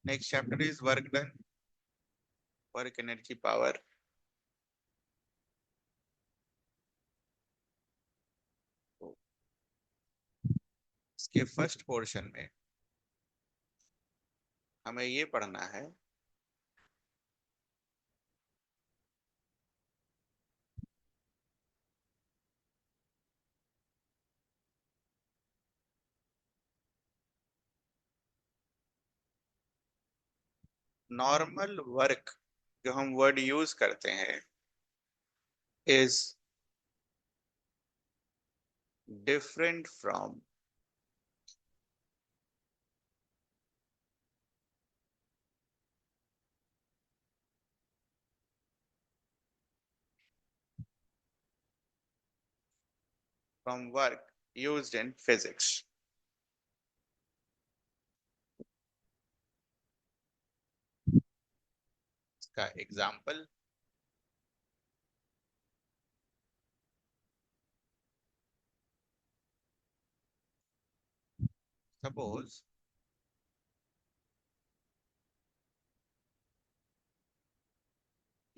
Next chapter is work done, work energy power. इसके first portion में हमें ये पढ़ना है नॉर्मल वर्क, जो हम वर्ड यूज करते हैं, is different from work used in physics. इसका एग्जाम्पल, सपोज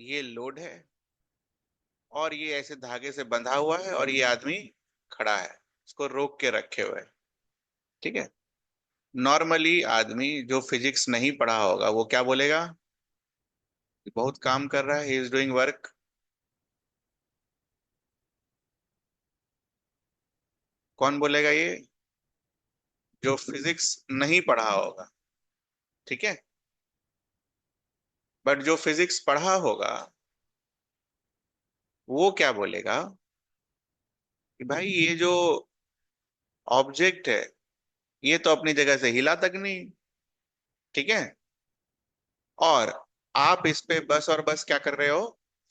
ये लोड है और ये ऐसे धागे से बंधा हुआ है और ये आदमी खड़ा है, इसको रोक के रखे हुए है। ठीक है। नॉर्मली आदमी जो फिजिक्स नहीं पढ़ा होगा वो क्या बोलेगा? बहुत काम कर रहा है, ही इज डूइंग वर्क। कौन बोलेगा ये? जो फिजिक्स नहीं पढ़ा होगा। ठीक है। बट जो फिजिक्स पढ़ा होगा वो क्या बोलेगा कि भाई ये जो ऑब्जेक्ट है ये तो अपनी जगह से हिला तक नहीं। ठीक है। और आप इस पे बस और बस क्या कर रहे हो?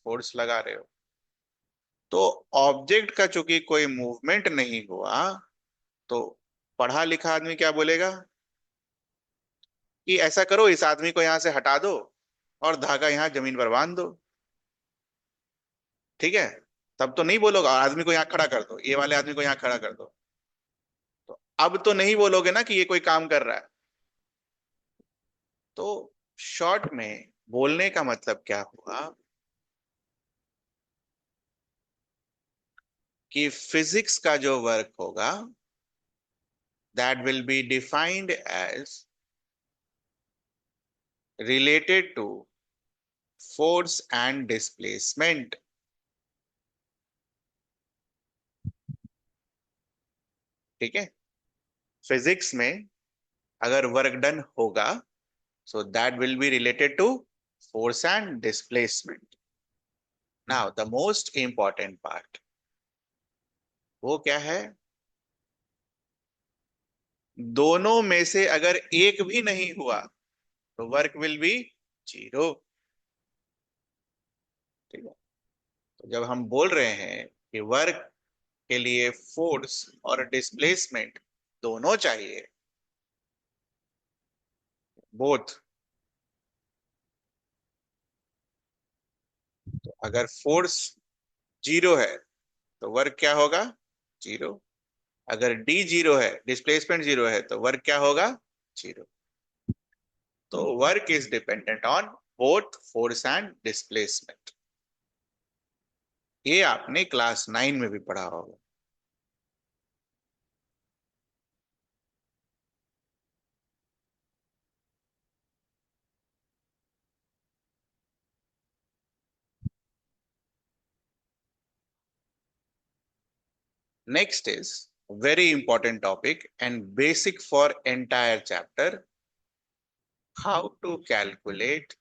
फोर्स लगा रहे हो। तो ऑब्जेक्ट का चूंकि कोई मूवमेंट नहीं हुआ, तो पढ़ा लिखा आदमी क्या बोलेगा कि ऐसा करो, इस आदमी को यहां से हटा दो और धागा यहां जमीन पर बांध दो। ठीक है। तब तो नहीं बोलोगे आदमी को यहां खड़ा कर दो, ये वाले आदमी को यहां खड़ा कर दो। तो अब तो नहीं बोलोगे ना कि ये कोई काम कर रहा है। तो शॉर्ट में बोलने का मतलब क्या हुआ कि फिजिक्स का जो वर्क होगा that will be defined as related to force and displacement. ठीक है। फिजिक्स में अगर वर्क डन होगा, so that will be related to force and displacement. Now the most important part वो क्या है? दोनों में से अगर एक भी नहीं हुआ तो वर्क विल बी जीरो। ठीक है। तो जब हम बोल रहे हैं कि वर्क के लिए फोर्स और डिस्प्लेसमेंट दोनों चाहिए, बोथ, तो अगर फोर्स जीरो है तो वर्क क्या होगा? जीरो। अगर डी जीरो है, डिस्प्लेसमेंट जीरो है, तो वर्क क्या होगा? जीरो। तो work is dependent on both force and displacement. ये आपने क्लास 9 में भी पढ़ा होगा। Next is very important topic and basic for entire chapter, how to calculate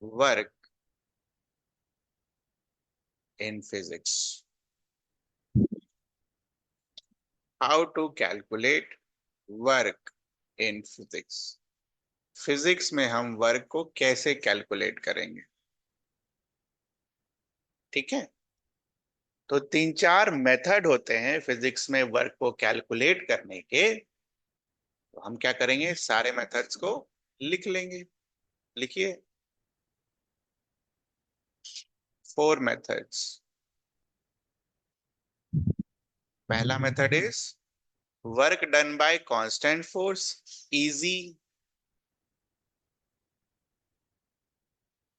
work in physics. How to calculate work in physics. Physics में हम work को कैसे कैलकुलेट करेंगे? ठीक है। तो तीन चार मेथड होते हैं फिजिक्स में वर्क को कैलकुलेट करने के। तो हम क्या करेंगे, सारे मेथड्स को लिख लेंगे। लिखिए। Four methods. पहला method is work done by constant force, easy,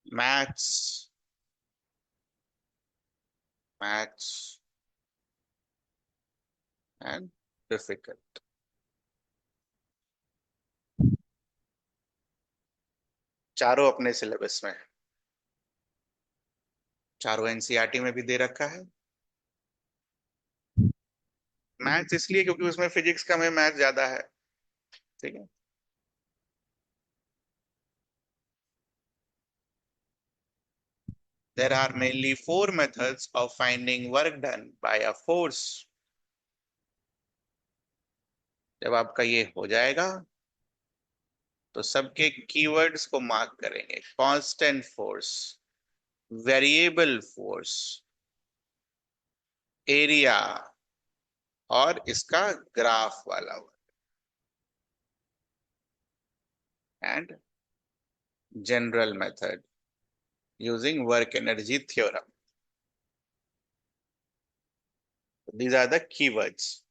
maths, maths and difficult. चारों अपने सिलेबस में है, चारों एनसीईआरटी में भी दे रखा है। मैथ्स इसलिए क्योंकि उसमें फिजिक्स कम है, मैथ ज्यादा है। ठीक है। There are mainly four methods of finding work done by a force. जब आपका ये हो जाएगा तो सबके कीवर्ड्स को मार्क करेंगे। Constant force, variable force, area और इसका ग्राफ वाला work and general method using work energy theorem. These are the keywords.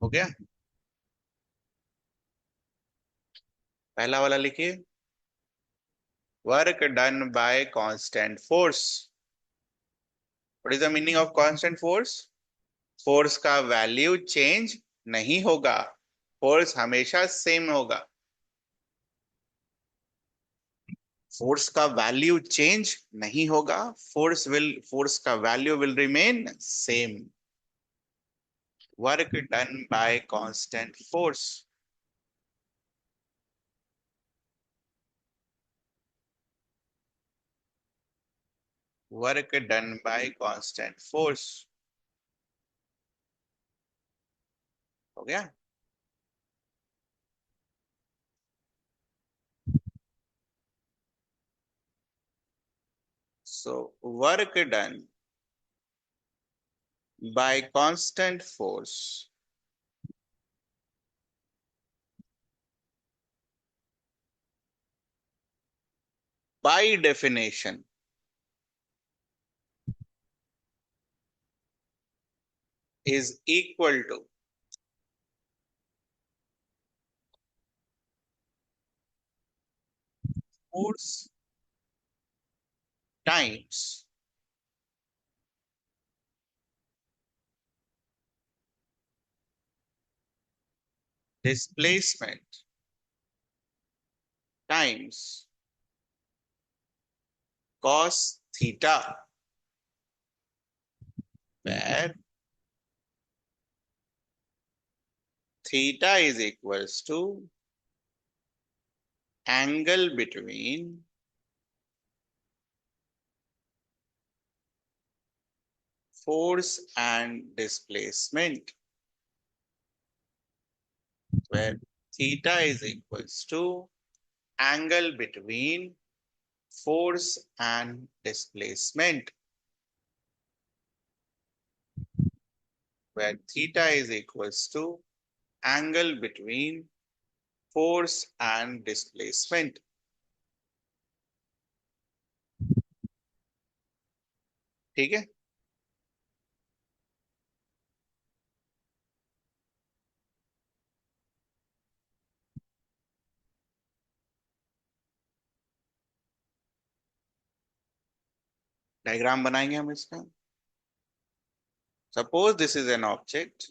हो गया? पहला वाला लिखिए, work done by constant force. What is the meaning of constant force? Force का value change नहीं होगा, फोर्स हमेशा सेम होगा। फोर्स का वैल्यू चेंज नहीं होगा, फोर्स का value will remain same. Work done by constant force. Work done by constant force. हो गया? So work done by constant force by definition is equal to force times displacement times cos theta, where theta is equals to angle between force and displacement, where theta is equals to angle between force and displacement, where theta is equals to angle between force and displacement. ठीक है? Diagram बनाएंगे हम इसका। Suppose this is an object,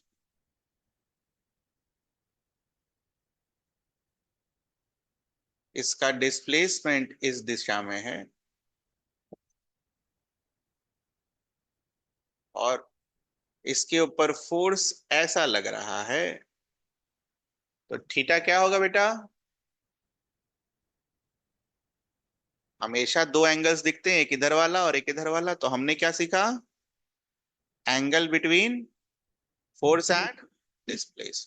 इसका displacement इस दिशा में है और इसके ऊपर फोर्स ऐसा लग रहा है, तो थीटा क्या होगा बेटा? हमेशा दो एंगल्स दिखते हैं, एक इधर वाला और एक इधर वाला, तो हमने क्या सीखा? Angle between force and displace.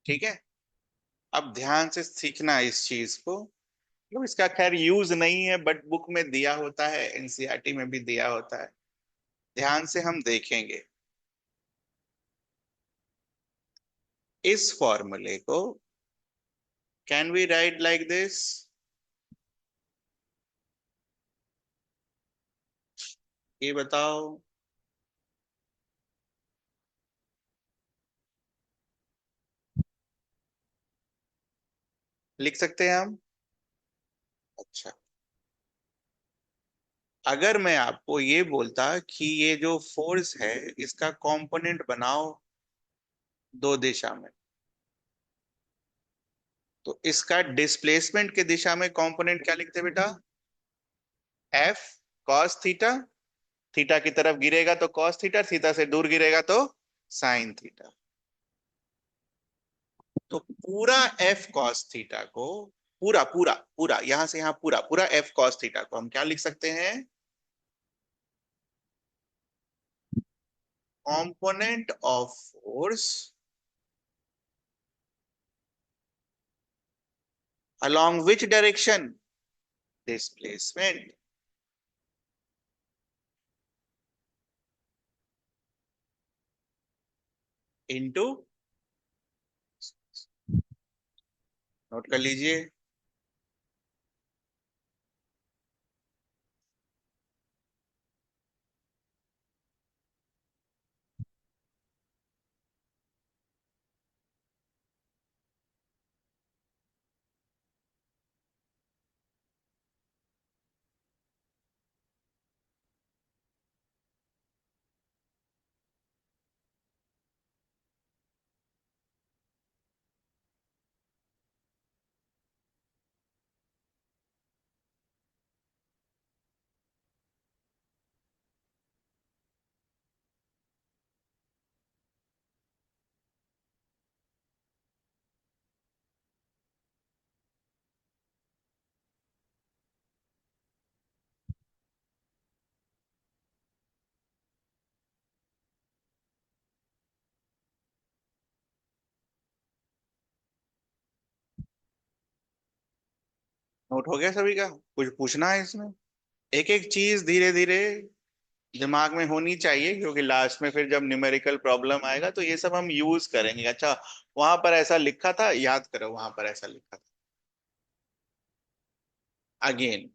ठीक है, अब ध्यान से सीखना इस चीज को। तो इसका खैर यूज नहीं है, बट बुक में दिया होता है, एनसीईआरटी में भी दिया होता है। ध्यान से हम देखेंगे इस फॉर्मूले को। Can we write like this? ये बताओ। लिख सकते हैं हम? अच्छा, अगर मैं आपको ये बोलता कि ये जो फोर्स है इसका कंपोनेंट बनाओ दो दिशा में, तो इसका डिस्प्लेसमेंट के दिशा में कंपोनेंट क्या लिखते बेटा? F cos theta. थीटा की तरफ गिरेगा तो कॉस थीटा, थीटा से दूर गिरेगा तो साइन थीटा। तो पूरा एफ कॉस थीटा को, पूरा पूरा पूरा यहां से यहां पूरा पूरा एफ कॉस थीटा को हम क्या लिख सकते हैं? Component of force along which direction? Displacement into, note कर लीजिए। नोट हो गया सभी का? कुछ पूछना है इसमें? एक एक चीज धीरे धीरे दिमाग में होनी चाहिए, क्योंकि लास्ट में फिर जब न्यूमेरिकल प्रॉब्लम आएगा तो ये सब हम यूज करेंगे। अच्छा, वहां पर ऐसा लिखा था, याद करो वहां पर ऐसा लिखा था। Again,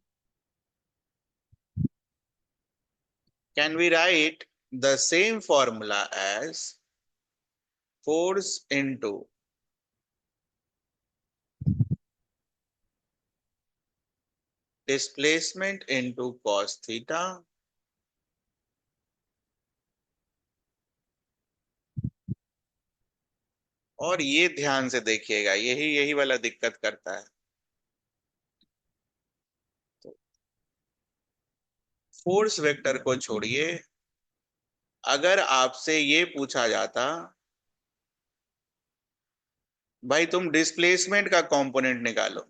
can we write the same formula as force into displacement into cos theta? और ये ध्यान से देखिएगा, यही यही वाला दिक्कत करता है। तो फोर्स वेक्टर को छोड़िए, अगर आपसे ये पूछा जाता भाई तुम डिस्प्लेसमेंट का कंपोनेंट निकालो,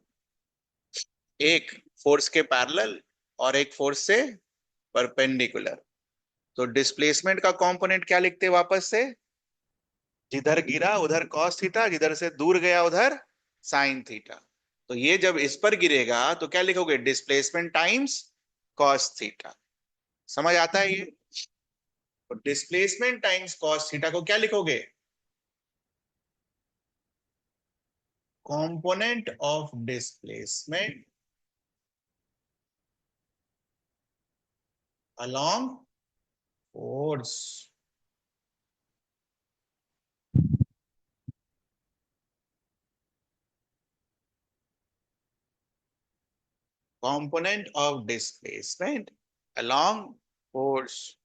एक फोर्स के पैरेलल और एक फोर्स से परपेंडिकुलर, तो डिस्प्लेसमेंट का कंपोनेंट क्या लिखते वापस से? जिधर गिरा उधर कॉस थीटा, जिधर से दूर गया उधर साइन थीटा। तो ये जब इस पर गिरेगा तो क्या लिखोगे? Displacement times cos theta. समझ आता है ये? तो डिस्प्लेसमेंट टाइम्स कॉस थीटा को क्या लिखोगे? Component of displacement along force। component of displacement along force.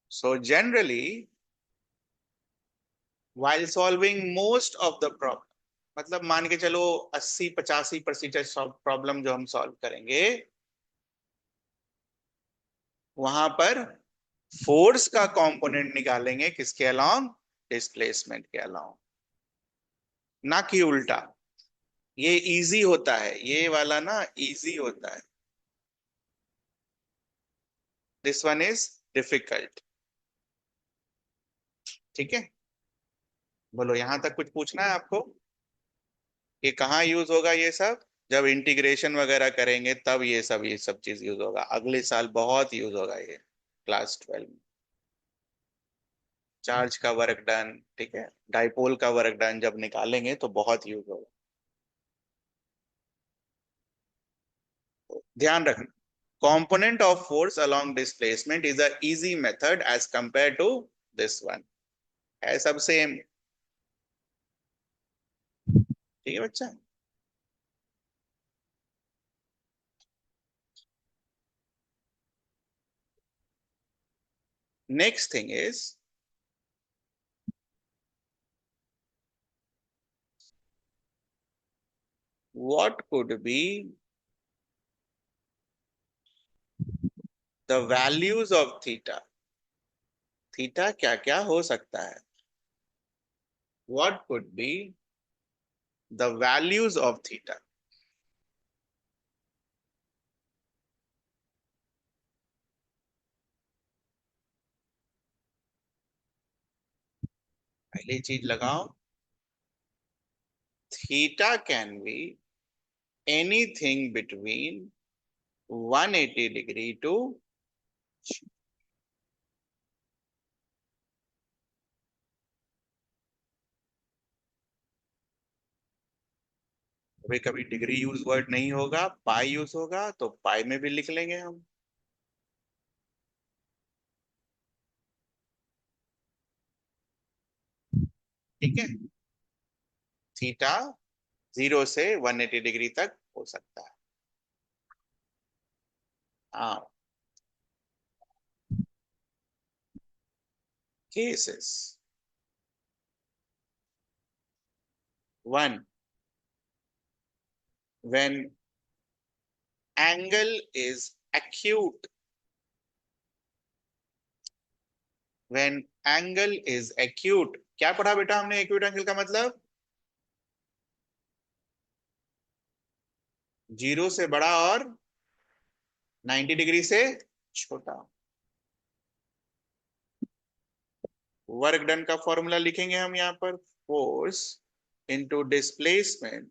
So generally, while solving most of the problem, मतलब मान के चलो 80-85% प्रॉब्लम जो हम सॉल्व करेंगे वहां पर फोर्स का कंपोनेंट निकालेंगे किसके अलोंग, डिस्प्लेसमेंट के अलोंग, ना कि उल्टा। ये इजी होता है, ये वाला ना इजी होता है, दिस वन इज डिफिकल्ट। ठीक है, बोलो यहां तक कुछ पूछना है आपको? ये कहाँ यूज होगा ये सब? जब इंटीग्रेशन वगैरह करेंगे तब ये सब चीज यूज होगा, अगले साल बहुत यूज होगा ये, क्लास 12 में। चार्ज का वर्क डन, ठीक है, डाइपोल का वर्क डन जब निकालेंगे तो बहुत यूज होगा। ध्यान रखना, component of force along displacement is a easy method as compared to this one, है सब सेम। ठीक है बच्चा। Next thing is, what could be the values of theta? Theta क्या क्या हो सकता है? what could be the values of theta? पहली चीज लगाओ, theta can be anything between 180 degree to, कभी कभी डिग्री यूज वर्ड नहीं होगा, पाई यूज होगा, तो पाई में भी लिख लेंगे हम। ठीक है, थीटा 0 से 180 डिग्री तक हो सकता है। हाँ, cases, one, when angle is acute, when angle is acute, क्या पढ़ा बेटा हमने acute angle का मतलब? 0 से बड़ा और 90 डिग्री से छोटा। वर्क डन का फॉर्मूला लिखेंगे हम यहाँ पर, force into displacement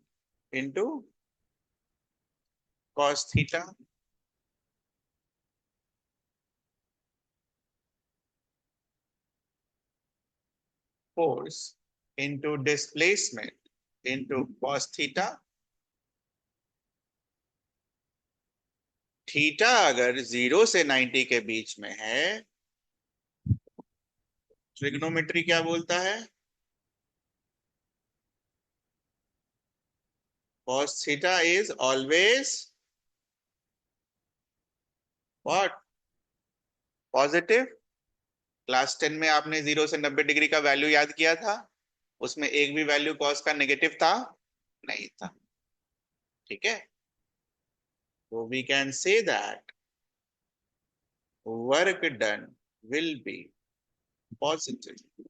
into cos theta. Force into displacement into cos theta. Theta अगर 0 से 90 के बीच में है, ट्रिग्नोमेट्री क्या बोलता है? cos theta is always what? Positive. Class 10 में आपने 0 से 90 डिग्री का वैल्यू याद किया था, उसमें एक भी वैल्यू cos का नेगेटिव था नहीं था। ठीक है, तो we can say that work done will be positive.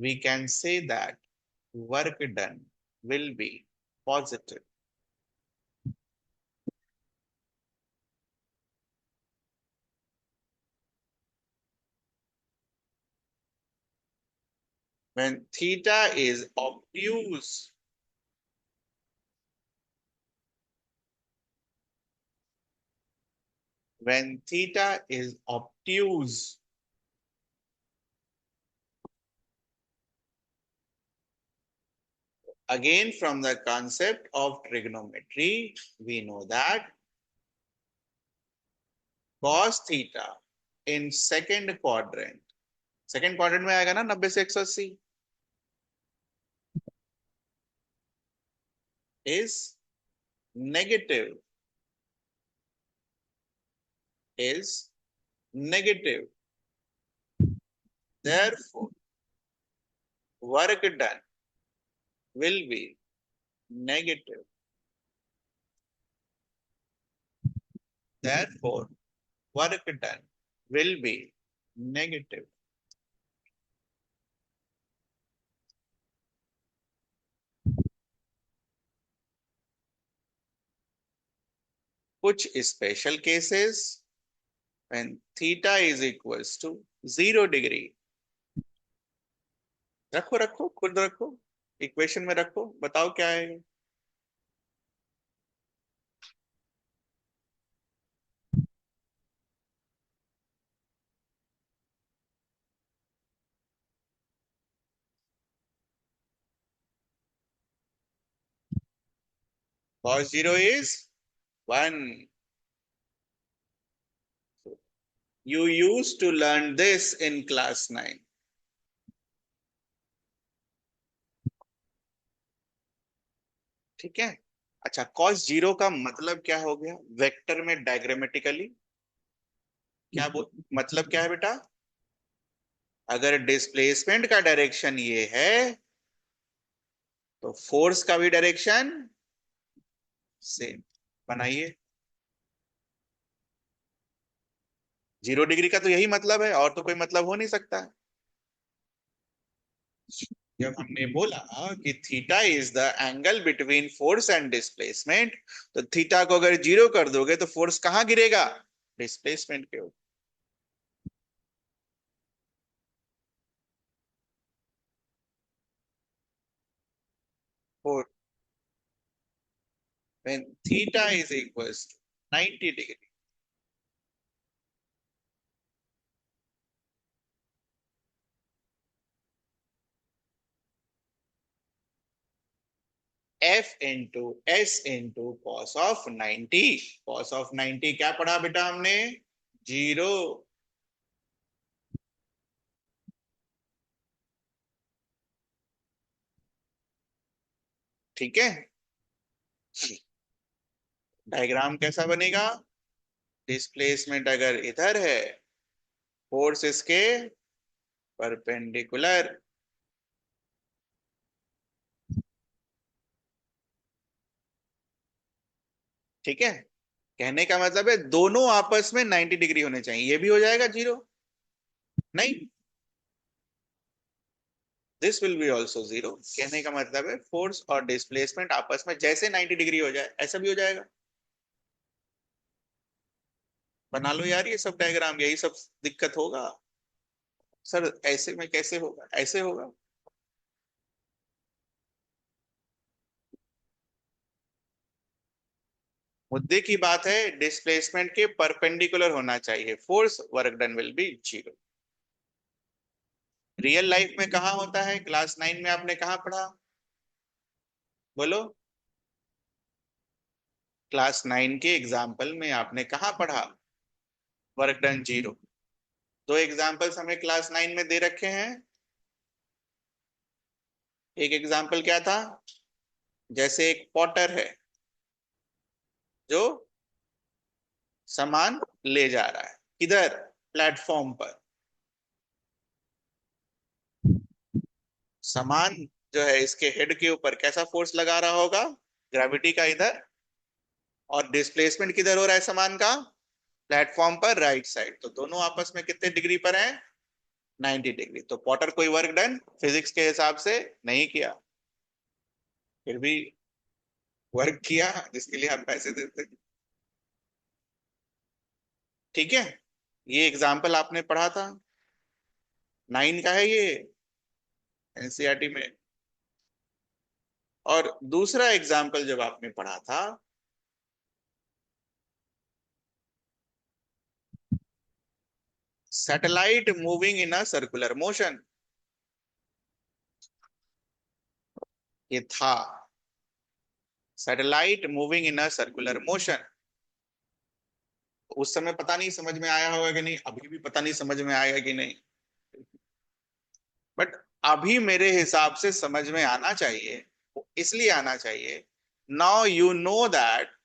We can say that work done will be positive when theta is obtuse, when theta is obtuse, again from the concept of trigonometry we know that cos theta in second quadrant second quadrant में आएगा ना 90 से 180। Is negative, is negative, therefore work done will be negative, therefore work done will be negative। कुछ special cases when theta is equals to 0 degree. रखो रखो, खुद रखो, equation में रखो, बताओ क्या है। cos 0 is 1। You used to learn this in class 9। ठीक है। अच्छा, cos 0 का मतलब क्या हो गया वेक्टर में डायग्रामेटिकली? क्या मतलब क्या है बेटा? अगर डिस्प्लेसमेंट का डायरेक्शन ये है तो फोर्स का भी डायरेक्शन सेम। बनाइए। 0 डिग्री का तो यही मतलब है, और तो कोई मतलब हो नहीं सकता। जब हमने बोला कि theta is the angle between force and displacement, तो थीटा को अगर 0 कर दोगे तो फोर्स कहां गिरेगा? डिस्प्लेसमेंट के ऊपर। when theta is equals to 90 degree, f into s into cos of 90। cos of 90 क्या पढ़ा बेटा हमने? 0। ठीक है। डायग्राम कैसा बनेगा? डिस्प्लेसमेंट अगर इधर है, फोर्स इसके परपेंडिकुलर। ठीक है। कहने का मतलब है दोनों आपस में 90 डिग्री होने चाहिए। ये भी हो जाएगा 0? नहीं, दिस विल बी ऑल्सो 0। कहने का मतलब है फोर्स और डिस्प्लेसमेंट आपस में जैसे 90 डिग्री हो जाए ऐसा भी हो जाएगा। बना लो यार ये सब डायग्राम, यही सब दिक्कत होगा। सर ऐसे में कैसे होगा? ऐसे होगा। मुद्दे की बात है डिस्प्लेसमेंट के परपेंडिकुलर होना चाहिए force, work done will B 0। Real life में कहाँ होता है? क्लास 9 में आपने कहाँ पढ़ा? बोलो। क्लास 9 के एग्जाम्पल में आपने कहाँ पढ़ा वर्क डन 0? दो एग्जाम्पल्स हमें क्लास 9 में दे रखे हैं। एक एग्जाम्पल क्या था? जैसे एक पॉटर है जो सामान ले जा रहा है, किधर? प्लेटफॉर्म पर। सामान जो है इसके हेड के ऊपर कैसा फोर्स लगा रहा होगा? ग्रेविटी का इधर। और डिस्प्लेसमेंट किधर हो रहा है सामान का? प्लेटफॉर्म पर राइट साइड। तो दोनों आपस में कितने डिग्री पर हैं? 90 डिग्री। तो पॉटर कोई वर्क डन फिजिक्स के हिसाब से नहीं किया, फिर भी वर्क किया जिसके लिए हम पैसे देते। ठीक है। ये एग्जाम्पल आपने पढ़ा था, 9 का है ये, एनसीईआरटी में। और दूसरा एग्जाम्पल जब आपने पढ़ा था, satellite moving in a circular motion, ये था satellite moving in a circular motion. उस समय पता नहीं समझ में आया होगा कि नहीं, अभी भी पता नहीं समझ में आएगा कि नहीं। बट अभी मेरे हिसाब से समझ में आना चाहिए, इसलिए आना चाहिए, now you know that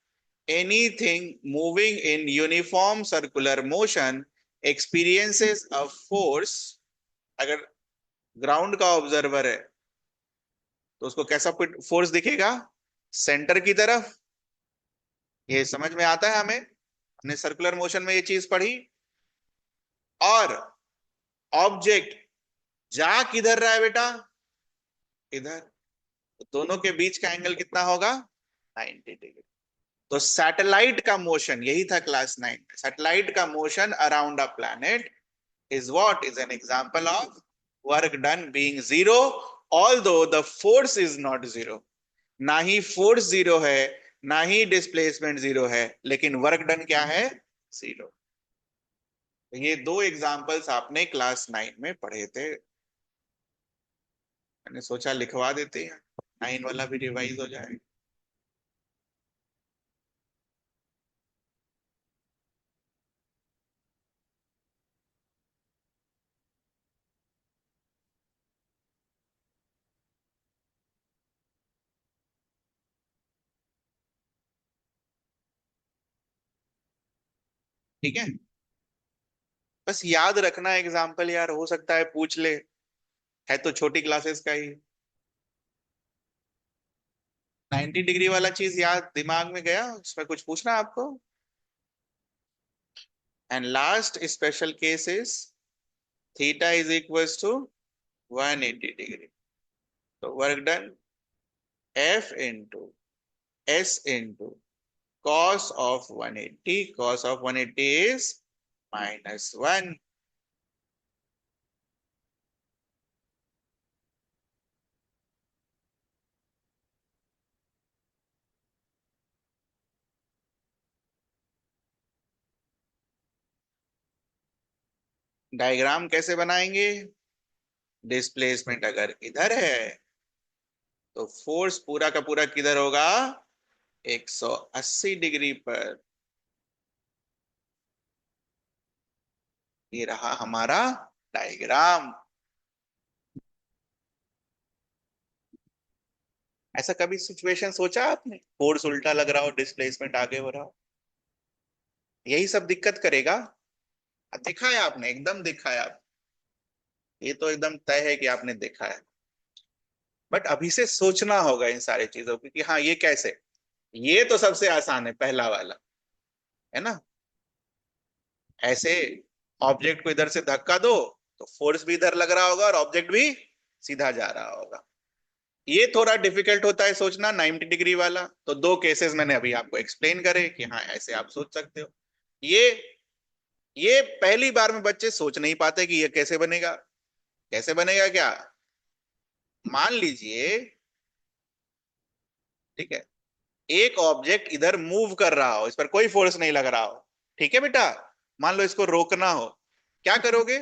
anything moving in uniform circular motion experiences a force. अगर ग्राउंड का ऑब्जर्वर है तो उसको कैसा फोर्स दिखेगा? सेंटर की तरफ। ये समझ में आता है हमें, हमने सर्कुलर मोशन में ये चीज पढ़ी। और ऑब्जेक्ट जा किधर रहा है बेटा? इधर। तो दोनों के बीच का एंगल कितना होगा? 90 डिग्री। तो सैटेलाइट का मोशन, यही था क्लास 9, सैटेलाइट का motion around a planet is what is an example of work done being zero, although the force is not zero। ना ही फोर्स जीरो है, ना ही डिस्प्लेसमेंट जीरो है, लेकिन वर्क डन क्या है? जीरो। तो ये दो एग्जांपल्स आपने क्लास 9 में पढ़े थे, मैंने सोचा लिखवा देते हैं, 9 वाला भी रिवाइज हो जाए। ठीक है, बस याद रखना एग्जाम्पल, यार हो सकता है पूछ ले, है तो छोटी क्लासेस का ही। 90 डिग्री वाला चीज याद दिमाग में गया, उसमें कुछ पूछना है आपको? And last special case is theta is equals to 180 degree. तो work done F into S into cos of 180, cos of 180 is -1। Diagram कैसे बनाएंगे? डिस्प्लेसमेंट अगर इधर है तो फोर्स पूरा का पूरा किधर होगा? 180 डिग्री पर। ये रहा हमारा डायग्राम। ऐसा कभी सिचुएशन सोचा आपने, फोर्स उल्टा लग रहा हो, डिस्प्लेसमेंट आगे हो रहा हो? यही सब दिक्कत करेगा। देखा है आपने, एकदम देखा है आप, ये तो एकदम तय है कि आपने देखा है। बट अभी से सोचना होगा इन सारी चीजों की कि हाँ ये कैसे। ये तो सबसे आसान है, पहला वाला, है ना? ऐसे ऑब्जेक्ट को इधर से धक्का दो तो फोर्स भी इधर लग रहा होगा और ऑब्जेक्ट भी सीधा जा रहा होगा। ये थोड़ा डिफिकल्ट होता है सोचना, 90 डिग्री वाला। तो दो केसेस मैंने अभी आपको एक्सप्लेन करे कि हाँ ऐसे आप सोच सकते हो। ये ये पहली बार में बच्चे सोच नहीं पाते कि ये कैसे बनेगा। कैसे बनेगा क्या? मान लीजिए, ठीक है, एक ऑब्जेक्ट इधर मूव कर रहा हो, इस पर कोई फोर्स नहीं लग रहा हो, ठीक है बेटा? मान लो इसको रोकना हो, क्या करोगे?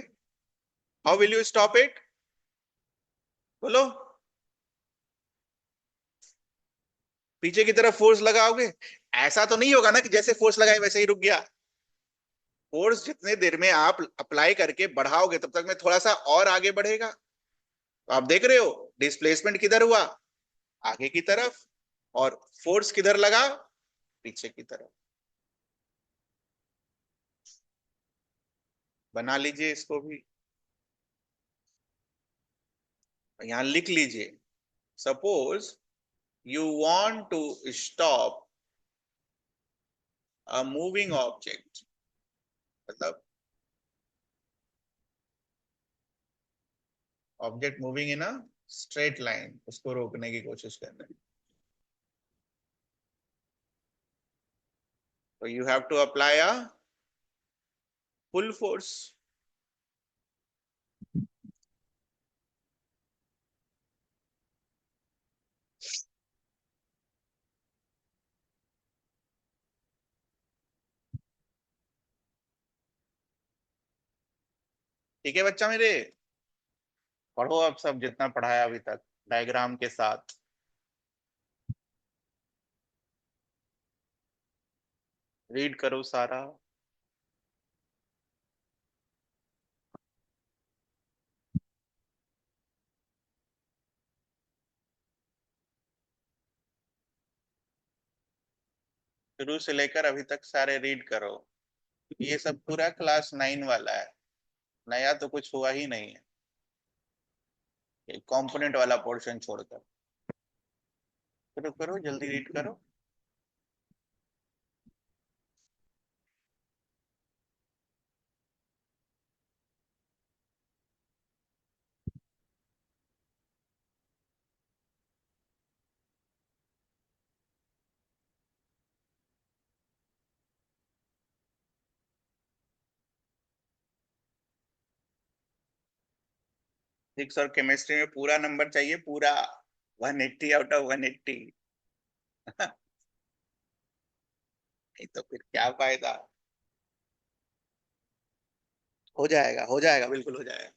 How will you stop it? बोलो। पीछे की तरफ फोर्स लगाओगे? ऐसा तो नहीं होगा ना कि जैसे फोर्स लगाए वैसे ही रुक गया। फोर्स जितने देर में आप अप्लाई करके बढ़ाओगे तब तक में थोड़ा सा और आगे बढ़ेगा। तो आप देख रहे हो डिस्प्लेसमेंट किधर हुआ? आगे की तरफ। और फोर्स किधर लगा? पीछे की तरफ। बना लीजिए इसको भी, यहां लिख लीजिए। Suppose you want to stop a moving object, मतलब object moving in a straight line, उसको रोकने की कोशिश कर रहे हैं। तो you have to apply a full force. ठीक है बच्चा मेरे, पढ़ो अब सब जितना पढ़ाया अभी तक डायग्राम के साथ। रीड करो सारा। शुरू से लेकर अभी तक सारे रीड करो। ये सब पूरा क्लास 9 वाला है, नया तो कुछ हुआ ही नहीं है, ये कंपोनेंट वाला पोर्शन छोड़कर। शुरू करो, जल्दी रीड करो। फिजिक्स और केमिस्ट्री में पूरा नंबर चाहिए, पूरा 180 आउट ऑफ 180। नहीं तो फिर क्या फायदा। हो जाएगा, हो जाएगा, बिल्कुल हो जाएगा।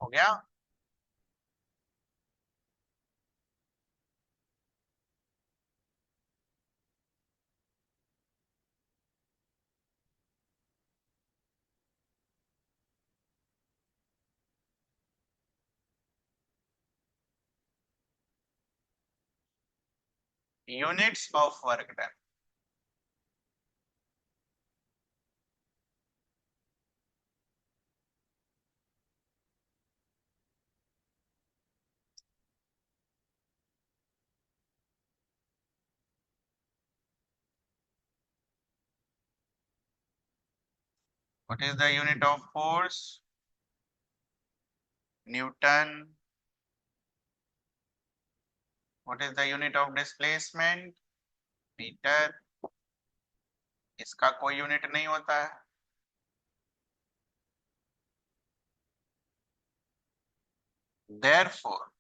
हो गया। Units of work done. What is the unit of force? Newton. What is the unit of displacement? Metre. इसका कोई यूनिट नहीं होता है। देयरफॉर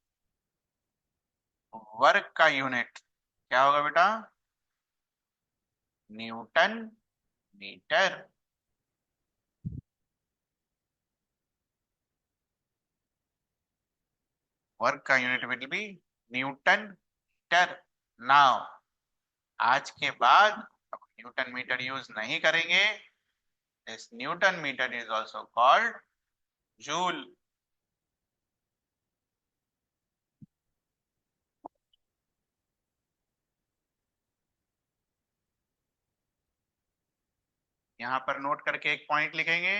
वर्क का यूनिट क्या होगा बेटा? Newton metre. वर्क का unit will be newton metre. Now आज के बाद अब न्यूटन मीटर यूज नहीं करेंगे। This newton metre is also called joule. यहां पर नोट करके एक पॉइंट लिखेंगे।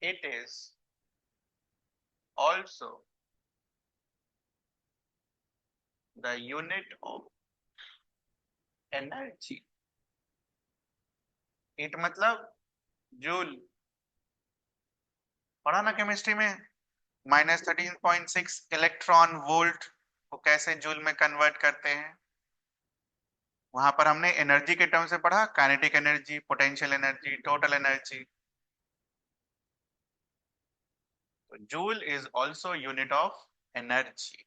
It is also the unit of energy. It मतलब जूल। पढ़ा ना केमिस्ट्री में, -13.6 इलेक्ट्रॉन वोल्ट को कैसे जूल में कन्वर्ट करते हैं। वहां पर हमने एनर्जी के टर्म से पढ़ा, kinetic energy, potential energy, total energy. तो joule is also unit of energy.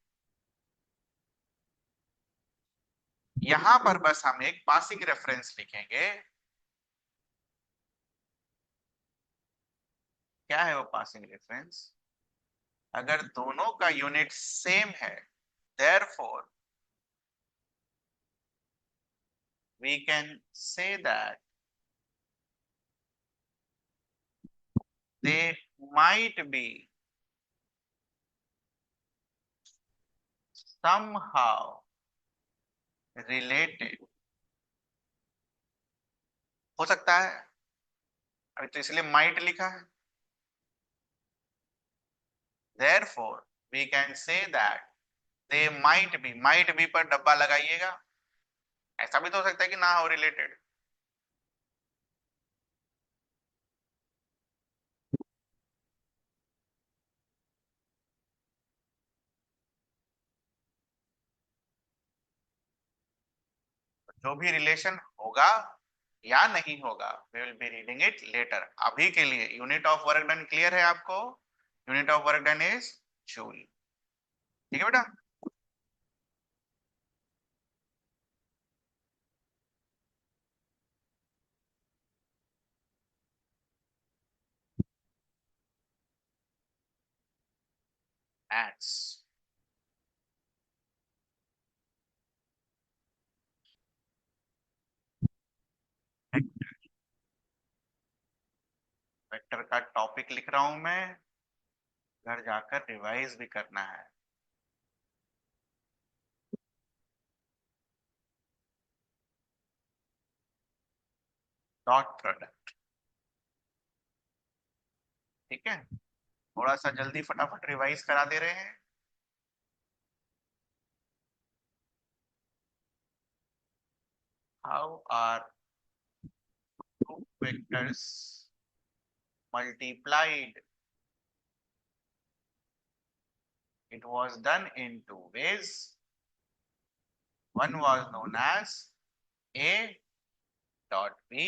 यहां पर बस हम एक पासिंग रेफरेंस लिखेंगे। क्या है वो पासिंग रेफरेंस? अगर दोनों का यूनिट सेम है, therefore we can say that they might be somehow related। हो सकता है, अभी तो इसलिए might लिखा है। therefore we can say that they might be पर डब्बा लगाइएगा। ऐसा भी तो हो सकता है कि ना हो रिलेटेड। जो भी रिलेशन होगा या नहीं होगा, we will be reading it later. अभी के लिए unit of work done clear है आपको? Unit of work done is joule. ठीक है बेटा। एट्स वेक्टर का टॉपिक लिख रहा हूं मैं, घर जाकर रिवाइज भी करना है। Dot product. ठीक है, थोड़ा सा जल्दी फटाफट रिवाइज करा दे रहे हैं। How are two vectors multiplied? It was done in two ways. One was known as A dot B,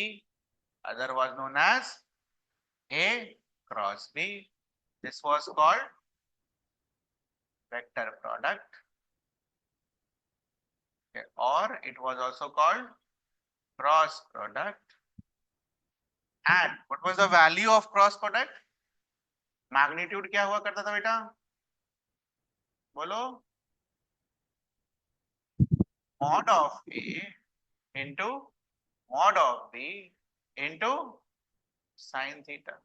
other was known as A cross B. This was called vector product, okay, or it was also called cross product. And what was the value of cross product? Magnitude क्या हुआ करता था बेटा? बोलो। Mod of A into mod of B into sine theta.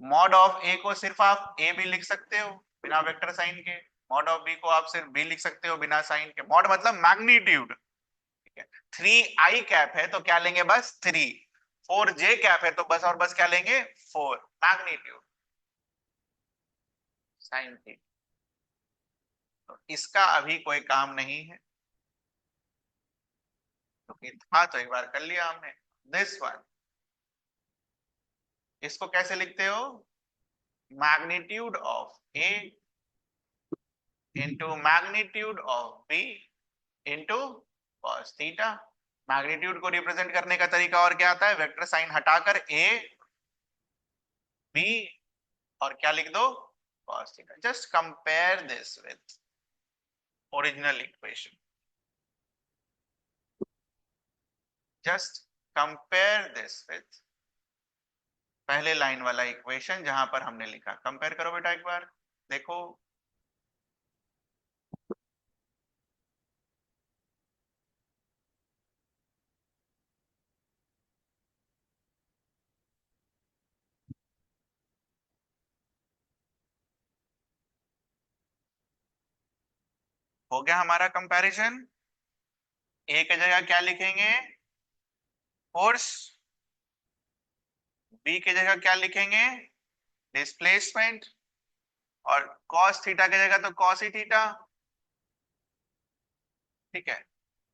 Mod of A को सिर्फ आप A भी लिख सकते हो बिना वेक्टर साइन के, मॉड ऑफ बी को आप सिर्फ बी लिख सकते हो बिना साइन के। मॉड मतलब मैग्नीट्यूड। ठीक है, 3i कैप है तो क्या लेंगे? बस 3। 4j कैप है तो बस और बस क्या लेंगे? 4। Magnitude sine theta. तो इसका अभी कोई काम नहीं है क्योंकि था तो एक बार कर लिया हमने। दिस वन, इसको कैसे लिखते हो? Magnitude of A into magnitude of B into cos theta. Magnitude को रिप्रेजेंट करने का तरीका और क्या आता है? वेक्टर साइन हटाकर ए बी और क्या लिख दो? Cos theta. Just compare this with original equation. Just compare this with पहले लाइन वाला इक्वेशन जहां पर हमने लिखा। कंपेयर करो बेटा एक बार, देखो। हो गया हमारा कंपैरिजन। ए की जगह क्या लिखेंगे? फोर्स। बी की जगह क्या लिखेंगे? डिस्प्लेसमेंट। और कॉस थीटा की जगह तो कॉस ही थीटा। ठीक है,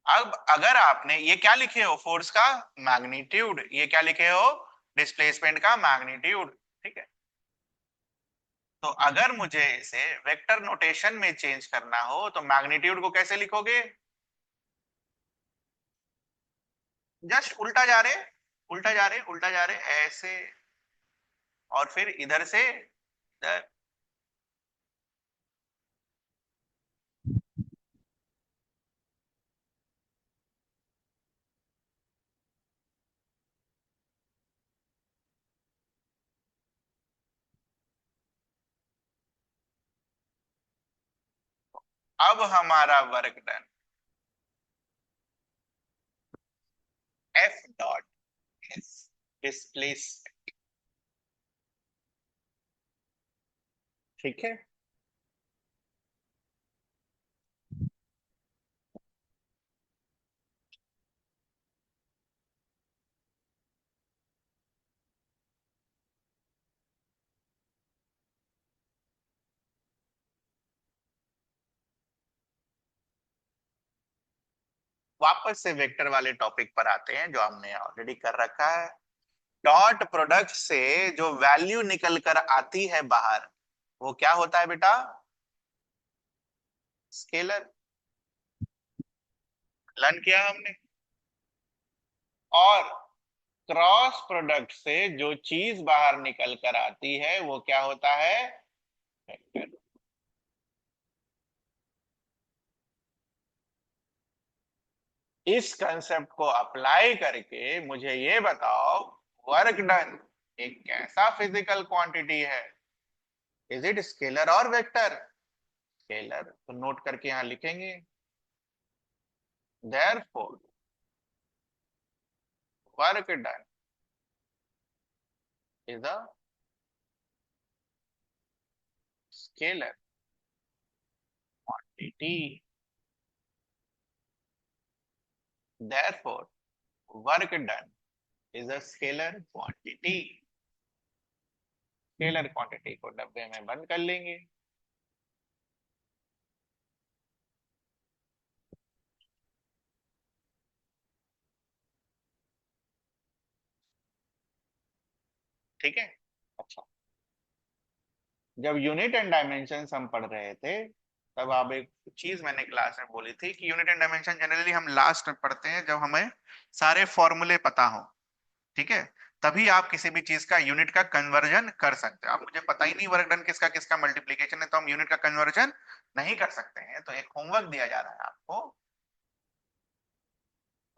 अब अगर आपने ये क्या लिखे हो? फोर्स का मैग्नीट्यूड। ये क्या लिखे हो? डिस्प्लेसमेंट का मैग्नीट्यूड। ठीक है, तो अगर मुझे इसे वेक्टर नोटेशन में चेंज करना हो तो मैग्नीट्यूड को कैसे लिखोगे? जस्ट उल्टा जा रहे, उल्टा जा रहे, उल्टा जा रहे ऐसे, और फिर इधर से इधर। अब हमारा work done F dot S displace, ठीक है। वापस से वेक्टर वाले टॉपिक पर आते हैं जो हमने ऑलरेडी कर रखा है। डॉट प्रोडक्ट से जो वैल्यू निकल कर आती है बाहर, वो क्या होता है बेटा? स्केलर। लर्न किया हमने। और क्रॉस प्रोडक्ट से जो चीज बाहर निकल कर आती है वो क्या होता है? वेक्टर। इस कंसेप्ट को अप्लाई करके मुझे ये बताओ, वर्क डन एक कैसा फिजिकल क्वांटिटी है? इज इट स्केलर और वेक्टर? स्केलर, तो नोट करके यहां लिखेंगे, therefore work done is a scalar quantity, therefore work done is a scalar quantity। Scalar quantity को डब्बे में बंद कर लेंगे। ठीक है। अच्छा, जब यूनिट एंड डायमेंशन हम पढ़ रहे थे, तब आप एक चीज मैंने क्लास में बोली थी कि यूनिट एंड डायमेंशन जनरली हम लास्ट में पढ़ते हैं जब हमें सारे फॉर्मूले पता हो। ठीक है। तभी आप किसी भी चीज का यूनिट का कन्वर्जन कर सकते हो। आप मुझे पता ही नहीं वर्क डन किसका किसका मल्टीप्लीकेशन है, तो हम यूनिट का कन्वर्जन नहीं कर सकते हैं। तो एक होमवर्क दिया जा रहा है आपको।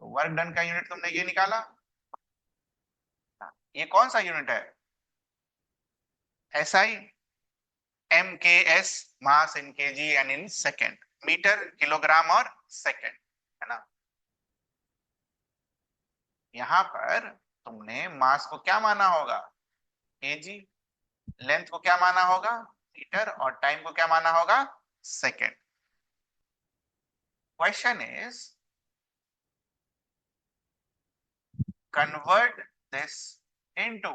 तो वर्क डन का यूनिट तुमने ये निकाला। ये कौन सा यूनिट है? SI, M K S, mass in kg and in second, metre kilogram और सेकेंड, है ना। यहाँ पर तुमने मास को क्या माना होगा? केजी। लेंथ को क्या माना होगा? मीटर। और टाइम को क्या माना होगा? Second. Question is convert this into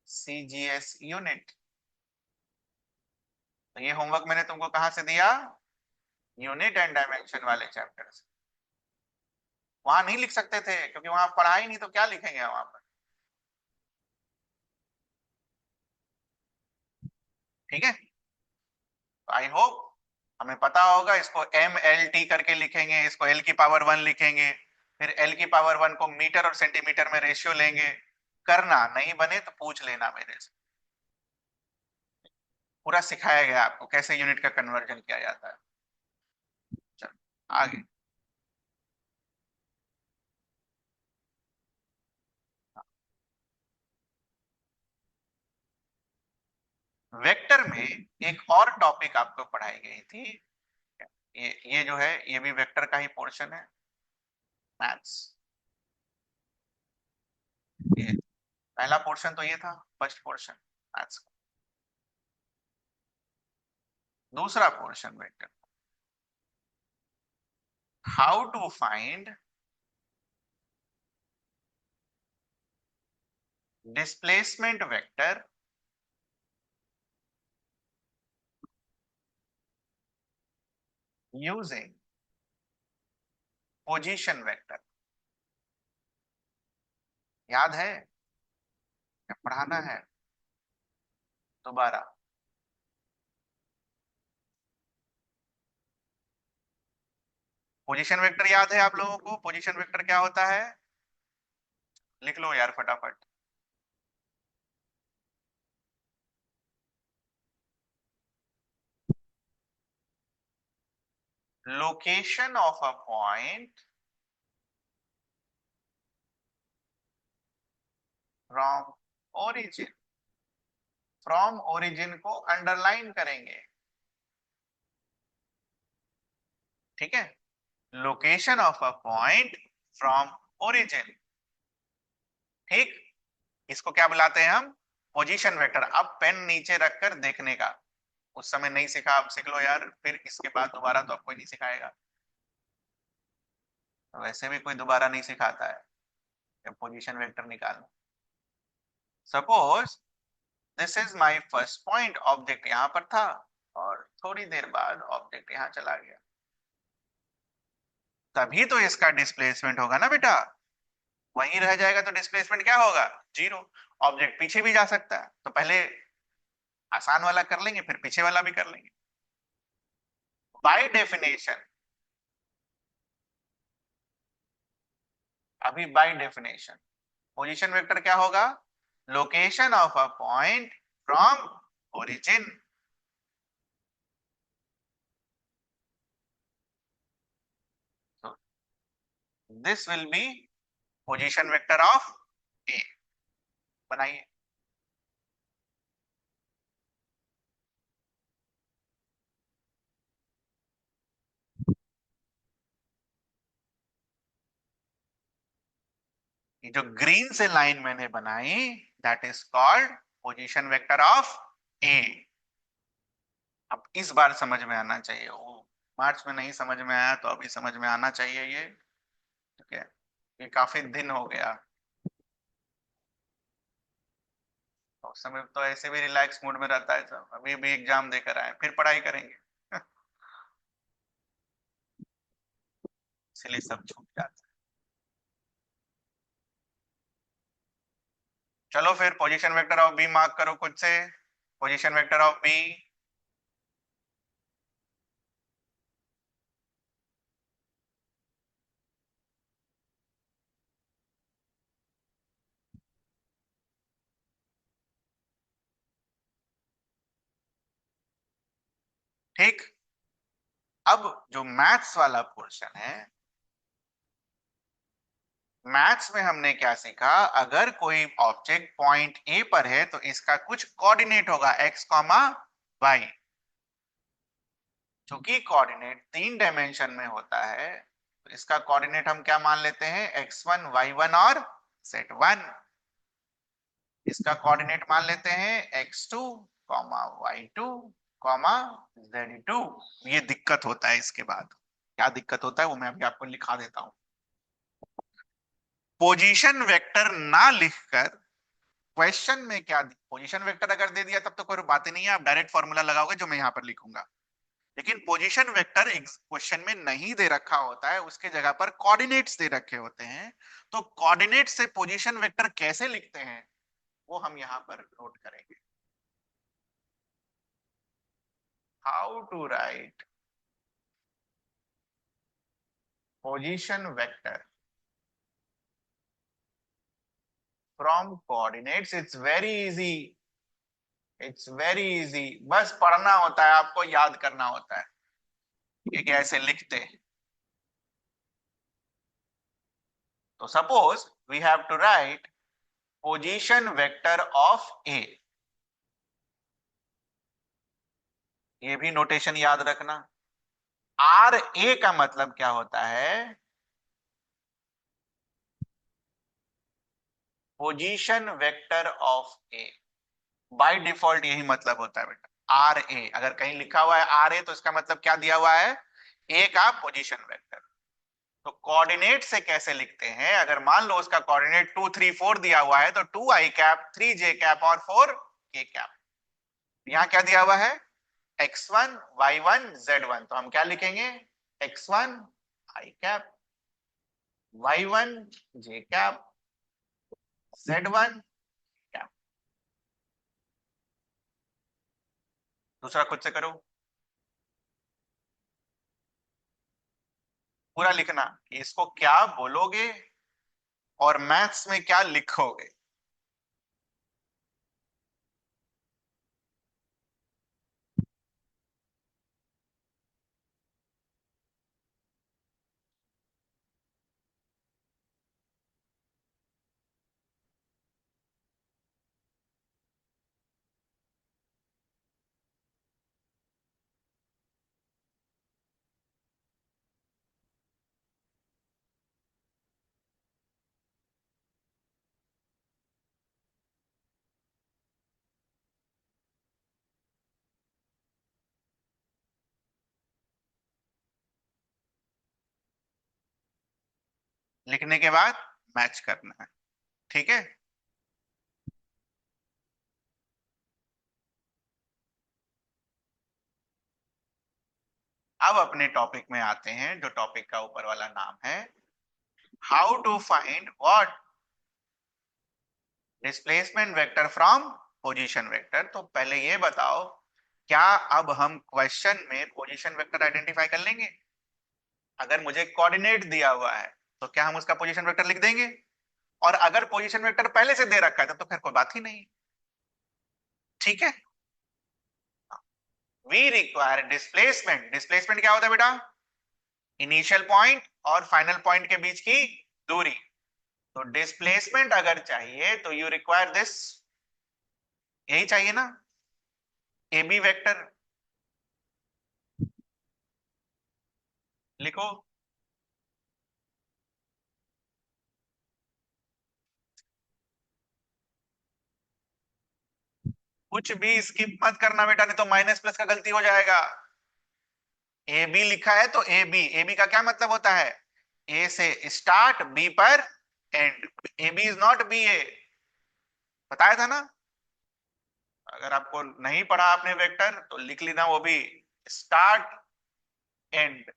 CGS unit. तो ये होमवर्क मैंने तुमको कहां से दिया? यूनिट एंड डायमेंशन वाले चैप्टर से। वहां नहीं लिख सकते थे क्योंकि वहां पढ़ा ही नहीं, तो क्या लिखेंगे वहां पर? ठीक है। आई होप हमें पता होगा। इसको एम एल टी करके लिखेंगे, इसको एल की पावर 1 लिखेंगे, फिर एल की पावर 1 को मीटर और सेंटीमीटर में रेशियो लेंगे। करना नहीं बने तो पूछ लेना मेरे से। पूरा सिखाया गया आपको कैसे यूनिट का कन्वर्जन किया जाता है। चलो आगे। वेक्टर में एक और टॉपिक आपको पढ़ाई गई थी। ये जो है ये भी वेक्टर का ही पोर्शन है, मैथ्स। ये पहला पोर्शन तो ये था, फर्स्ट पोर्शन मैथ्स का। दूसरा portion vector, how to find displacement vector using position vector. याद है? क्या पढ़ाना है? दोबारा। पोजीशन वेक्टर याद है आप लोगों को? पोजीशन वेक्टर क्या होता है? लिख लो यार फटाफट। Location of a point from origin. From origin को अंडरलाइन करेंगे, ठीक है? Location of a point from origin, ठीक। इसको क्या बुलाते हैं हम? Position vector. अब पेन नीचे रखकर देखने का। उस समय नहीं सीखा, आप सीख लो यार, फिर इसके बाद दोबारा तो आपको नहीं सिखाएगा। वैसे भी कोई दोबारा नहीं सिखाता है जब पोजीशन वेक्टर निकालना। Suppose this is my first point, object यहां पर था और थोड़ी देर बाद ऑब्जेक्ट यहां चला गया, तभी तो इसका डिस्प्लेसमेंट होगा ना बेटा। वहीं रह जाएगा तो डिस्प्लेसमेंट क्या होगा? जीरो। ऑब्जेक्ट पीछे भी जा सकता है, तो पहले आसान वाला कर लेंगे, फिर पीछे वाला भी कर लेंगे। बाय डेफिनेशन, अभी बाय डेफिनेशन पोजीशन वेक्टर क्या होगा? Location of a point from origin. This will be position vector of A. बनाइए। ये जो ग्रीन से लाइन मैंने बनाई, that is called position vector of A. अब इस बार समझ में आना चाहिए, वो मार्च में नहीं समझ में आया तो अभी समझ में आना चाहिए ये, ठीक है? ये काफी दिन हो गया, तो उस समय तो ऐसे भी रिलैक्स मूड में रहता है सब, अभी भी एग्जाम देकर आए फिर पढ़ाई करेंगे। इसलिए सब छूट जाता है। चलो फिर position vector of B mark करो खुद से। पोजीशन वेक्टर ऑफ बी, ठीक। अब जो मैथ्स वाला पोर्शन है, मैथ्स में हमने क्या सीखा? अगर कोई ऑब्जेक्ट पॉइंट ए पर है तो इसका कुछ कोऑर्डिनेट होगा, एक्स कॉमा वाई। चूंकि कोऑर्डिनेट 3 डायमेंशन में होता है, तो इसका कोऑर्डिनेट हम क्या मान लेते हैं? x1 y1 और z1। इसका कोऑर्डिनेट मान लेते हैं x2 y2 z2। ये दिक्कत होता है। इसके बाद क्या दिक्कत होता है वो मैं अभी आपको लिखा देता हूं। पोजीशन वेक्टर ना लिखकर क्वेश्चन में क्या, पोजीशन वेक्टर अगर दे दिया तब तो कोई बात ही नहीं है, आप डायरेक्ट फॉर्मूला लगाओगे जो मैं यहां पर लिखूंगा। लेकिन पोजीशन वेक्टर क्वेश्चन में नहीं दे रखा होता है, उसके जगह पर कोऑर्डिनेट्स दे रखे होते हैं। तो कोऑर्डिनेट से पोजीशन वेक्टर कैसे लिखते हैं वो हम यहां पर नोट करेंगे। How to write position vector from coordinates? It's very easy, it's very easy. बस पढ़ना होता है, आपको याद करना होता है कि कैसे लिखते हैं। तो suppose we have to write position vector of A. ये भी नोटेशन याद रखना। आर ए का मतलब क्या होता है? Position vector of A. By default यही मतलब होता है बेटा, आर ए। अगर कहीं लिखा हुआ है आर ए तो इसका मतलब क्या दिया हुआ है? ए का पोजीशन वेक्टर। तो कोऑर्डिनेट से कैसे लिखते हैं? अगर मान लो उसका कोऑर्डिनेट 2 3 4 दिया हुआ है तो 2 आई कैप 3 जे कैप और 4 के कैप। यहां क्या दिया हुआ है? x1 y1 z1, तो हम क्या लिखेंगे? x1 i cap, y1 j cap, z1 cap. दूसरा खुद से करो, पूरा लिखना कि इसको क्या बोलोगे और मैथ्स में क्या लिखोगे। लिखने के बाद मैच करना है, ठीक है। अब अपने टॉपिक में आते हैं, जो टॉपिक का ऊपर वाला नाम है how to find what displacement vector from position vector. तो पहले ये बताओ, क्या अब हम क्वेश्चन में पोजीशन वेक्टर आइडेंटिफाई कर लेंगे? अगर मुझे कोऑर्डिनेट दिया हुआ है तो क्या हम उसका पोजीशन वेक्टर लिख देंगे? और अगर पोजीशन वेक्टर पहले से दे रखा है तो फिर कोई बात ही नहीं, ठीक है। We require displacement. डिस्प्लेसमेंट क्या होता है बेटा? इनिशियल पॉइंट और फाइनल पॉइंट के बीच की दूरी। तो डिस्प्लेसमेंट अगर चाहिए तो यू रिक्वायर दिस, यही चाहिए ना, ए बी वेक्टर। लिखो। कुछ भी स्किप मत करना बेटा, नहीं तो माइनस प्लस का गलती हो जाएगा। ए बी लिखा है तो ए बी का क्या मतलब होता है? ए से स्टार्ट, बी पर end. A B is not B A, बताया था ना। अगर आपको नहीं पढ़ा आपने वेक्टर तो लिख लेना वो भी, स्टार्ट एंड।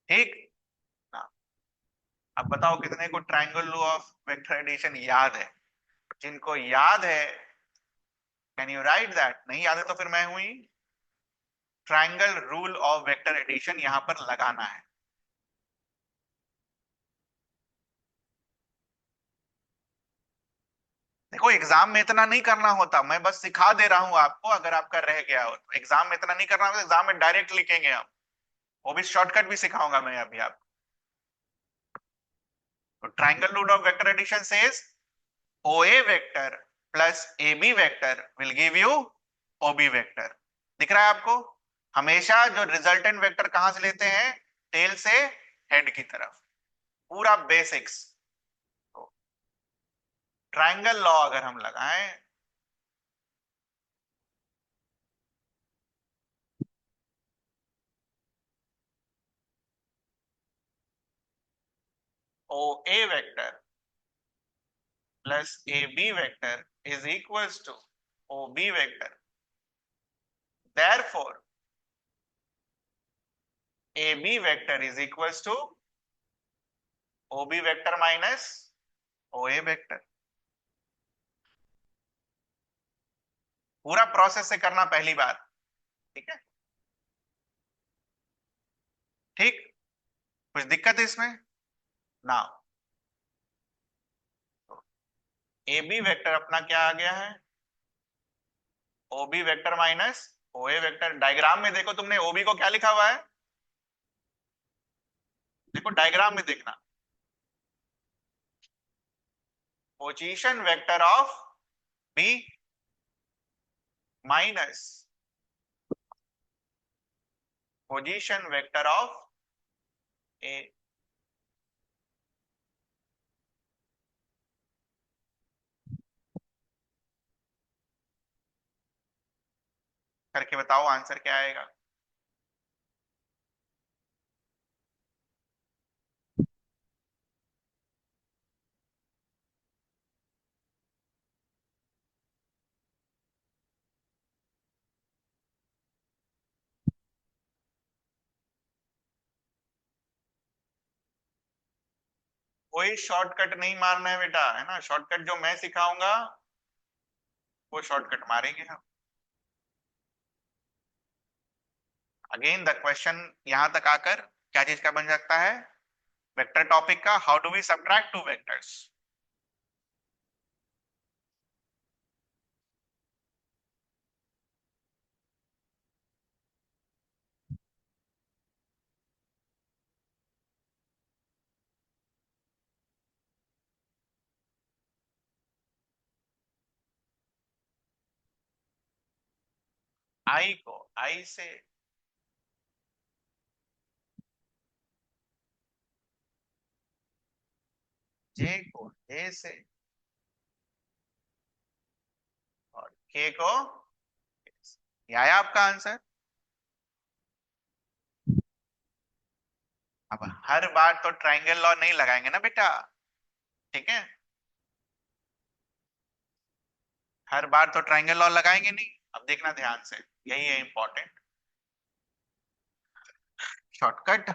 ठीक ना। अब बताओ कितने को triangle law of vector addition याद है? जिनको याद है कैन यू राइट दैट? नहीं याद है तो फिर मैं हुई, triangle rule of vector addition यहां पर लगाना है। देखो एग्जाम में इतना नहीं करना होता, मैं बस सिखा दे रहा हूं आपको, अगर आपका रह गया हो तो एग्जाम में इतना नहीं करना होता, एग्जाम में डायरेक्ट लिखेंगे हम। वो भी शॉर्टकट भी सिखाऊंगा मैं अभी आपको। तो triangle rule of vector addition says OA vector plus AB vector will give you OB vector. दिख रहा है आपको? हमेशा जो रिजल्टेंट वेक्टर कहां से लेते हैं? टेल से हेड की तरफ, पूरा बेसिक्स। तो ट्रायंगल लॉ अगर हम लगाएं, OA vector plus AB vector is equals to OB vector. Therefore, AB vector is equals to OB vector minus OA vector. पूरा प्रोसेस से करना पहली बार, ठीक है। ठीक, कुछ दिक्कत है इसमें? ना। AB वेक्टर अपना क्या आ गया है? OB vector minus OA vector. Diagram में देखो तुमने OB को क्या लिखा हुआ है? देखो डायग्राम में देखना, position vector of B minus position vector of A। करके बताओ आंसर क्या आएगा? कोई शॉर्टकट नहीं मारना है बेटा, है ना। शॉर्टकट जो मैं सिखाऊंगा वो शॉर्टकट मारेंगे हम। अगेन द क्वेश्चन यहां तक आकर क्या चीज का बन सकता है, वेक्टर टॉपिक का, how do we subtract two vectors. I को आई से, जे को जे से, और के को K से। ये आया आपका आंसर। अब हर बार तो ट्रायंगल लॉ नहीं लगाएंगे ना बेटा, ठीक है। हर बार तो ट्रायंगल लॉ लगाएंगे नहीं। अब देखना ध्यान से, यही है इंपॉर्टेंट शॉर्टकट।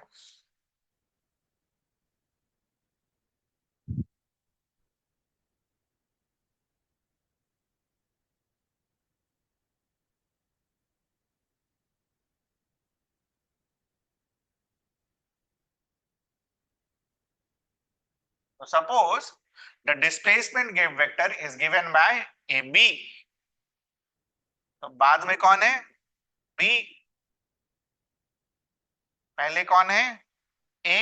तो suppose the displacement give vector is given by A B, तो बाद में कौन है, बी। पहले कौन है, ए।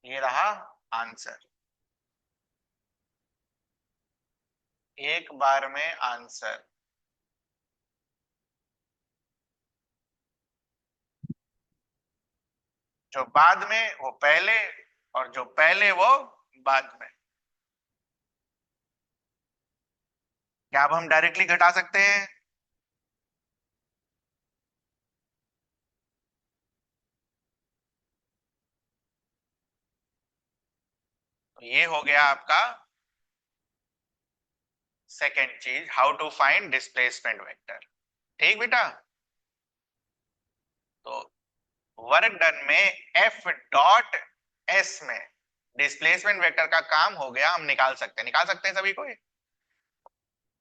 ये रहा आंसर, एक बार में आंसर। जो बाद में वो पहले, और जो पहले वो बाद में। क्या अब हम डायरेक्टली घटा सकते हैं। तो ये हो गया आपका सेकेंड चीज, how to find displacement vector. ठीक बेटा। तो वर्क डन में एफ डॉट एस में डिस्प्लेसमेंट वेक्टर का काम हो गया, हम निकाल सकते हैं सभी को।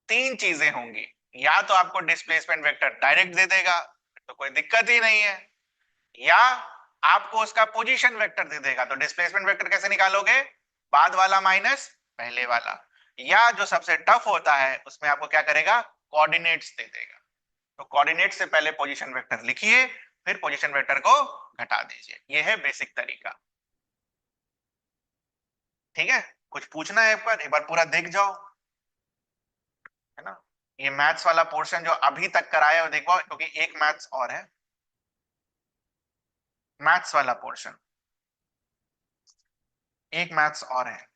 तीन चीजें होंगी, या तो आपको डिस्प्लेसमेंट वेक्टर डायरेक्ट दे देगा तो कोई दिक्कत ही नहीं है, या आपको उसका पोजीशन वेक्टर दे देगा। तो डिस्प्लेसमेंट वेक्टर कैसे निकालोगे, बाद वाला माइनस पहले वाला, या जो सबसे टफ होता है उसमें आपको क्या करेगा, कोऑर्डिनेट्स दे देगा। तो कोऑर्डिनेट से पहले पोजीशन वेक्टर लिखिए, फिर पोजीशन वेक्टर को घटा दीजिए। ये है बेसिक तरीका, ठीक है। कुछ पूछना है एक बार पूरा देख जाओ, है ना। ये मैथ्स वाला पोर्शन जो अभी तक कराया है देखो, क्योंकि एक मैथ्स और है, मैथ्स वाला पोर्शन एक मैथ्स और है।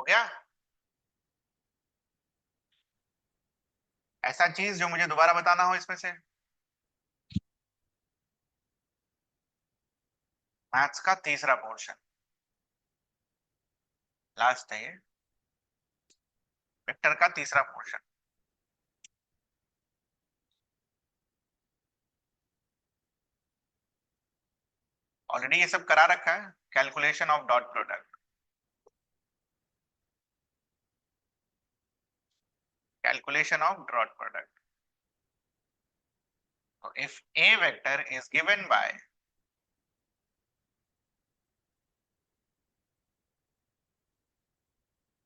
गया? ऐसा चीज जो मुझे दोबारा बताना हो इसमें से। मैथ्स का तीसरा पोर्शन, लास्ट है ये, वेक्टर का तीसरा पोर्शन। ऑलरेडी ये सब करा रखा है, calculation of dot product, calculation of dot product. So if a vector is given by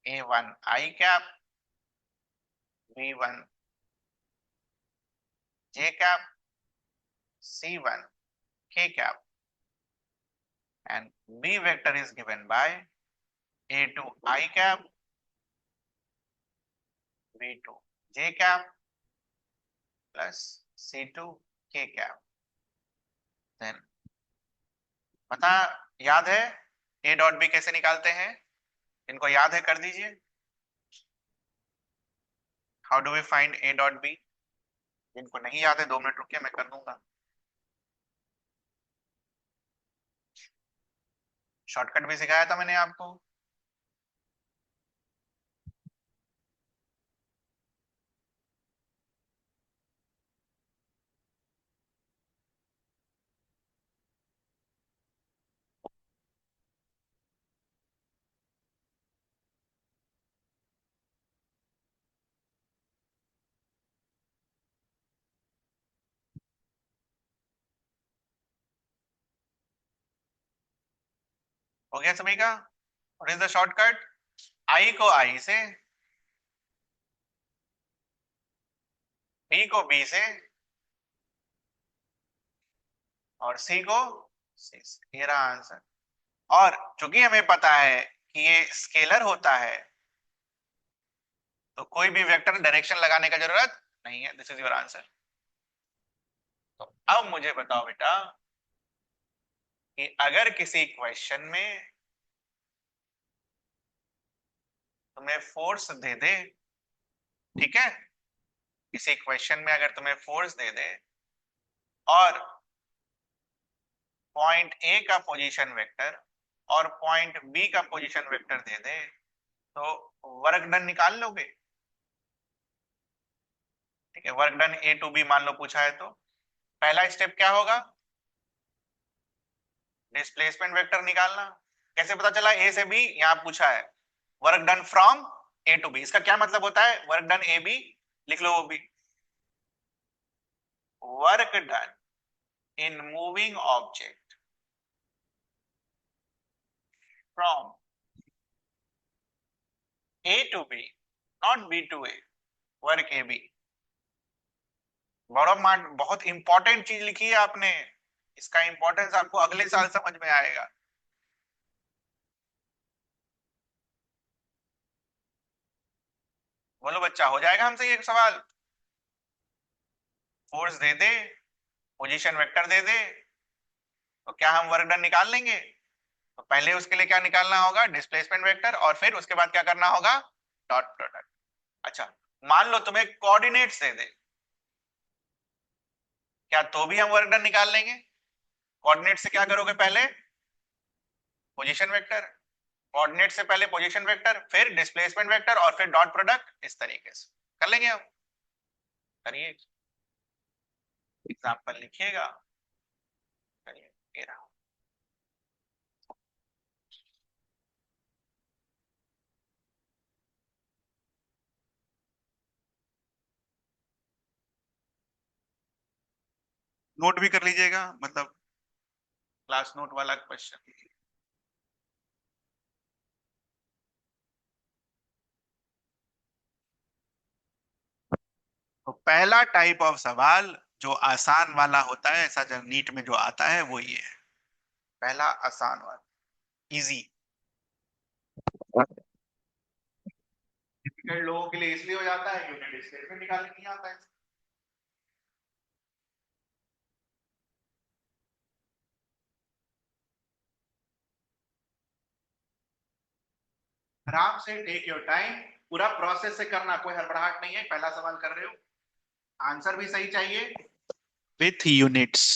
a1 I cap, b1 j cap, c1 k cap, and b vector is given by a2 I cap, b2 j cap plus c2 k cap, then पता याद है a dot b कैसे निकालते हैं? इनको याद है कर दीजिए। How do we find a dot b? जिनको नहीं याद है 2 मिनट रुकिए, मैं कर दूंगा। शॉर्टकट भी सिखाया था मैंने आपको। हो गया सभी का? What is the shortcut? I को आई से, बी को बी से, और सी को सी से। ये रहा आंसर। और चूंकि हमें पता है कि ये स्केलर होता है, तो कोई भी वेक्टर डायरेक्शन लगाने का जरूरत नहीं है। This is your answer. तो अब मुझे बताओ बेटा कि अगर किसी क्वेश्चन में तुम्हें फोर्स दे दे, ठीक है, किसी क्वेश्चन में अगर तुम्हें फोर्स दे दे और पॉइंट ए का पोजीशन वेक्टर और पॉइंट बी का पोजीशन वेक्टर दे दे, तो वर्क डन निकाल लोगे? ठीक है, work done A to B मान लो पूछा है, तो पहला स्टेप क्या होगा? डिस्प्लेसमेंट वेक्टर निकालना। कैसे पता चला ए से बी? यहां पूछा है work done from A to B, इसका क्या मतलब होता है? वर्क डन ए बी, लिख लो वो भी। Work done in moving object from A to B, not B to A, work A B. बहुत इंपॉर्टेंट चीज लिखी है आपने, इसका इंपॉर्टेंस आपको अगले साल समझ में आएगा। बोलो बच्चा, हो जाएगा हमसे ये सवाल? फोर्स दे दे, पोजीशन वेक्टर दे दे, तो क्या हम वर्क डन निकाल लेंगे? तो पहले उसके लिए क्या निकालना होगा? डिस्प्लेसमेंट वेक्टर, और फिर उसके बाद क्या करना होगा? Dot product. अच्छा, मान लो तुम्हें कोऑर्डिनेट्स दे दे, क्या तो भी हम वर्क डन निकाल लेंगे? कोऑर्डिनेट से क्या करोगे? पहले पोजीशन वेक्टर, कोऑर्डिनेट से पहले पोजीशन वेक्टर, फिर डिस्प्लेसमेंट वेक्टर, और फिर डॉट प्रोडक्ट। इस तरीके से कर लेंगे हम। करिए, एग्जाम्पल लिखिएगा। करिए, ये रहा। नोट भी कर लीजिएगा, मतलब क्लास नोट वाला क्वेश्चन। तो पहला टाइप ऑफ सवाल जो आसान वाला होता है, ऐसा जो नीट में जो आता है वो ये है, पहला आसान वाला, इजी। डिफिकल्ट लोगों के लिए इसलिए हो जाता है क्योंकि डिस्प्लेसमेंट निकालने नहीं आता है। आराम से, टेक योर टाइम, पूरा प्रोसेस से करना, कोई हड़बड़ाहट नहीं है। पहला सवाल कर रहे हो, आंसर भी सही चाहिए with units.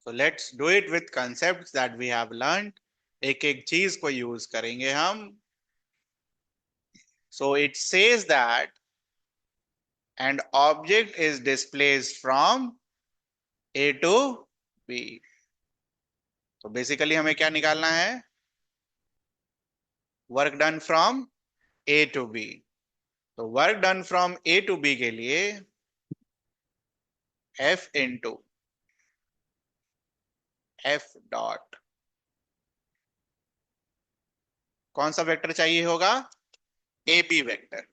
So let's do it with concepts that we have learned. एक एक चीज को यूज करेंगे हम. So it says that an object is displaced from A to B. तो बेसिकली हमें क्या निकालना है? Work done from A to B. तो work done from A to B के लिए एफ इंटू एफ डॉट कौन सा वेक्टर चाहिए होगा? A B vector.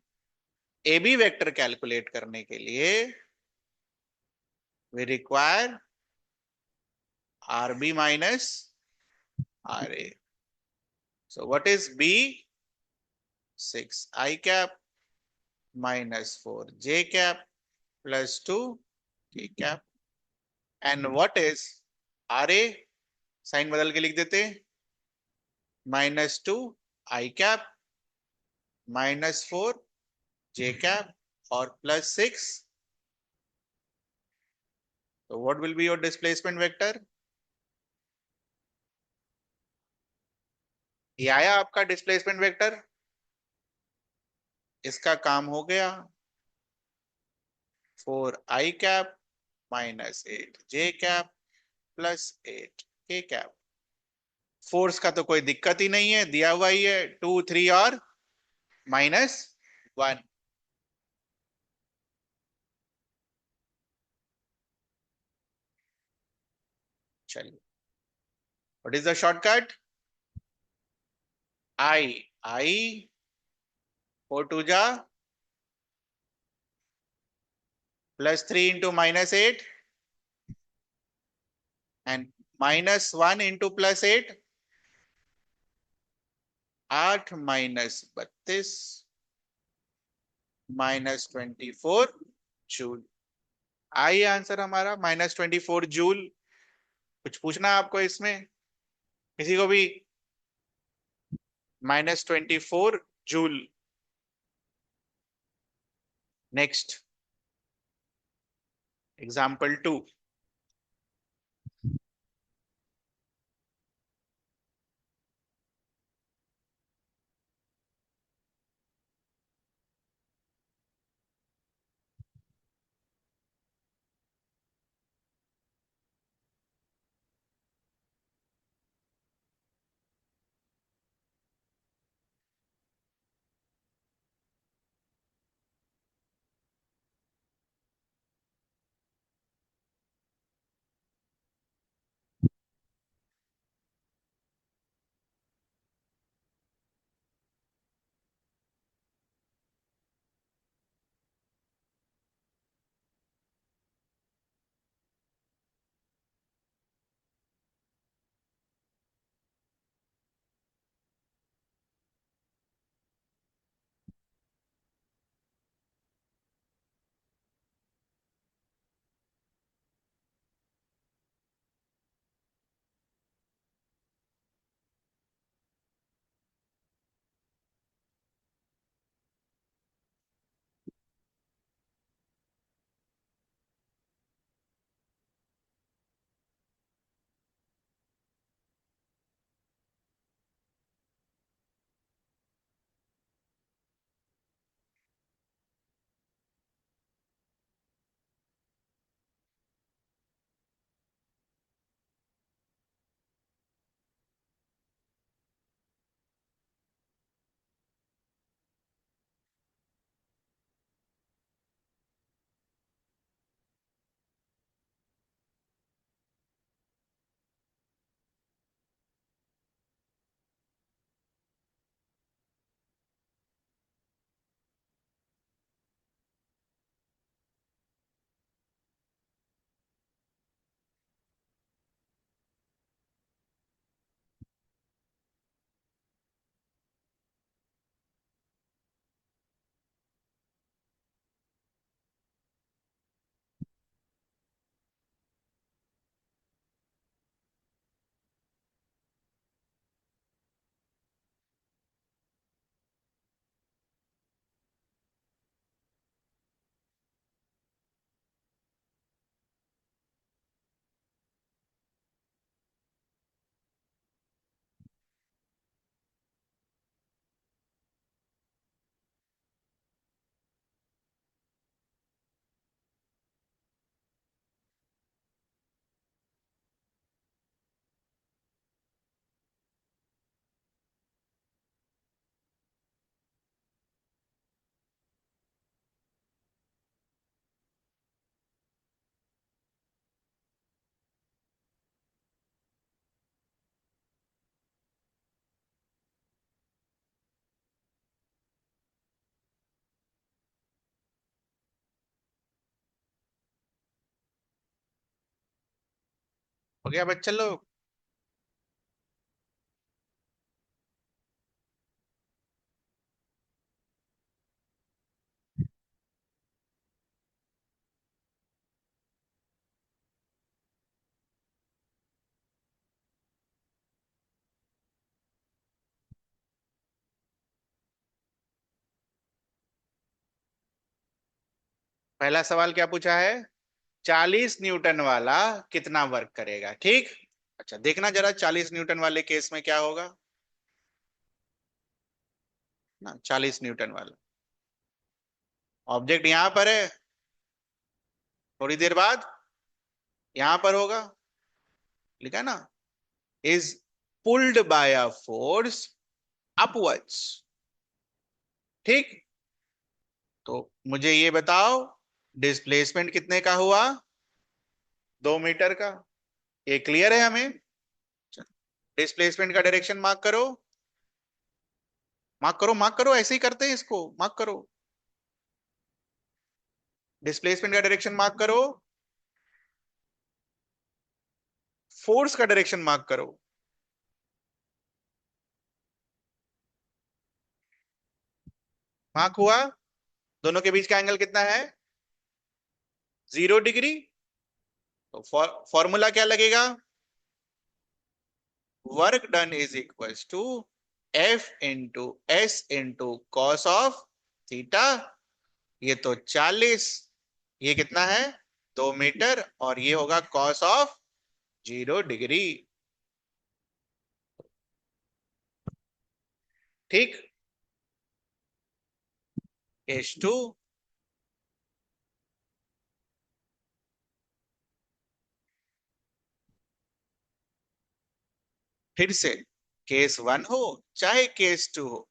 A B vector calculate करने के लिए we require r b minus r a. So what is b? 6 i cap minus 4 j cap plus 2 k cap. And what is r a? Sign बदल के लिख देते, -2 i cap minus 4 j cap और +6। तो what will be your displacement vector? ये आया आपका displacement vector. इसका काम हो गया। 4 आई कैप -8 जे कैप +8 के कैप। फोर्स का तो कोई दिक्कत ही नहीं है, दिया हुआ ही है 2 3 और -1। चलिए, व्हाट इज द शॉर्टकट? आई 4 2 जा +3 into -8 and -1 into +8 8 -32 -24 joule. I answer हमारा -24 जूल। कुछ पूछना है आपको इसमें? किसी को भी? -24 जूल। Next, example 2। गया बच्चा लोग? पहला सवाल क्या पूछा है? 40 न्यूटन वाला कितना वर्क करेगा, ठीक। अच्छा देखना जरा 40 न्यूटन वाले केस में क्या होगा ना। 40 न्यूटन वाला ऑब्जेक्ट यहां पर है, थोड़ी देर बाद यहां पर होगा, लिखा है ना, is pulled bye a force upwards, ठीक। तो मुझे ये बताओ डिस्प्लेसमेंट कितने का हुआ? 2 मीटर का। ये क्लियर है हमें? डिस्प्लेसमेंट का डायरेक्शन मार्क करो, मार्क करो, मार्क करो, ऐसे ही करते हैं इसको, मार्क करो। डिस्प्लेसमेंट का डायरेक्शन मार्क करो, फोर्स का डायरेक्शन मार्क करो। मार्क हुआ? दोनों के बीच का एंगल कितना है? 0 डिग्री। तो फॉर्मूला क्या लगेगा? Work done is equal to F into S into cos of theta. ये तो 40, ये कितना है? 2 मीटर, और ये होगा कॉस ऑफ 0 डिग्री, ठीक। H2। फिर से, केस 1 हो चाहे केस 2 हो,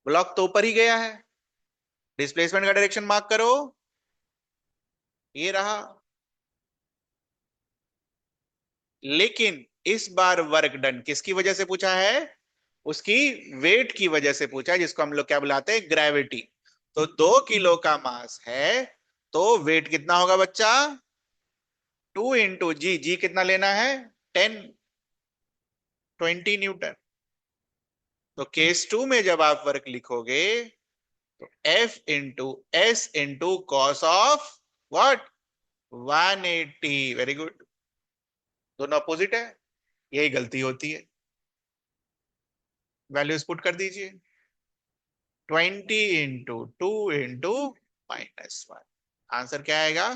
ब्लॉक तो ऊपर ही गया है। डिस्प्लेसमेंट का डायरेक्शन मार्क करो, ये रहा। लेकिन इस बार वर्क डन किसकी वजह से पूछा है? उसकी वेट की वजह से पूछा है, जिसको हम लोग क्या बुलाते हैं? ग्रेविटी। तो 2 किलो का मास है, तो वेट कितना होगा बच्चा? 2 इंटू जी, कितना लेना है? 10, 20 न्यूटन। तो केस 2 में जब आप वर्क लिखोगे तो F into S into cos of what? 180। Very good. दोनों अपोजिट है, यही गलती होती है। वैल्यूज पुट कर दीजिए। 20 इंटू 2 इंटू आंसर क्या आएगा?